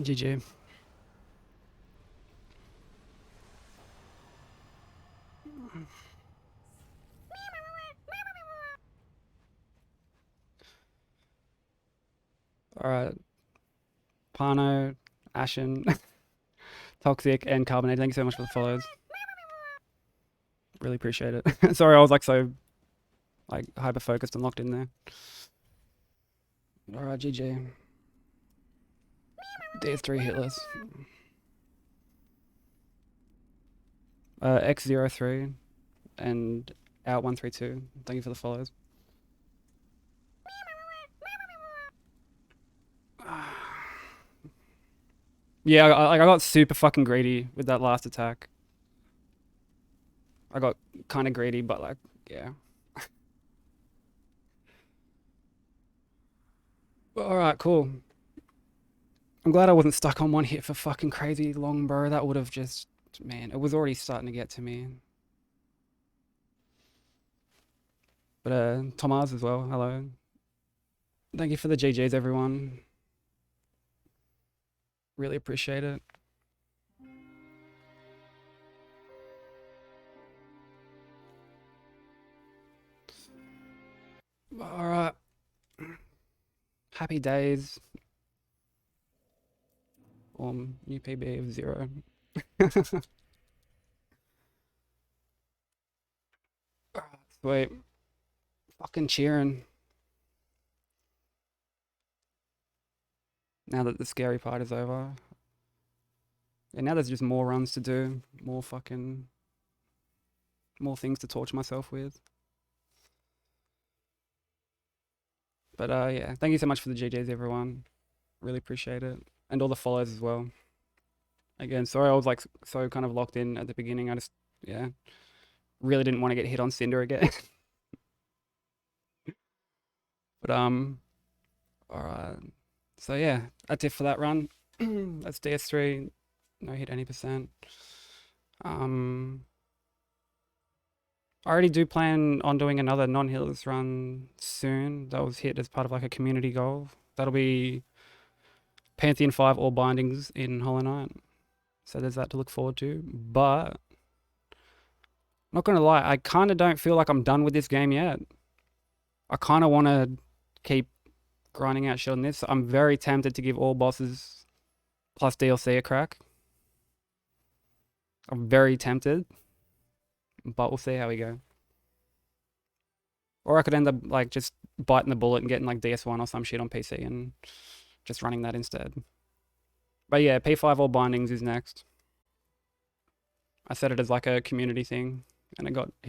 GG. Alright. Pano, Ashen, Toxic, and Carbonate. Thank you so much for the follows. Really appreciate it. Sorry, I was like so like hyper focused and locked in there. Alright, GG. DS3 Hitless. X03 and Out132. Thank you for the follows. Yeah, I got super fucking greedy with that last attack. I got kind of greedy, but like, yeah. Alright, cool. I'm glad I wasn't stuck on one hit for fucking crazy long, bro. That would have just, man, it was already starting to get to me. But Thomas as well, hello. Thank you for the GGs, everyone. Really appreciate it. Alright. Happy days. New PB of 0. Sweet. Fucking cheering. Now that the scary part is over. And now there's just more runs to do. More things to torture myself with. But yeah, thank you so much for the GGs, everyone. Really appreciate it. And all the follows as well. Again, sorry I was like so kind of locked in at the beginning. I just, yeah, really didn't want to get hit on Cinder again. But alright. So yeah, that's it for that run. That's DS3. No hit any percent. I already do plan on doing another non-Hitless run soon. That was hit as part of like a community goal. That'll be Pantheon 5 all bindings in Hollow Knight. So there's that to look forward to. But not gonna lie, I kind of don't feel like I'm done with this game yet. I kind of want to keep grinding out shit on this. I'm very tempted to give all bosses plus DLC a crack. I'm very tempted, but we'll see how we go. Or I could end up like just biting the bullet and getting like DS1 or some shit on PC and just running that instead. But yeah, P5 all bindings is next. I set it as like a community thing and it got hit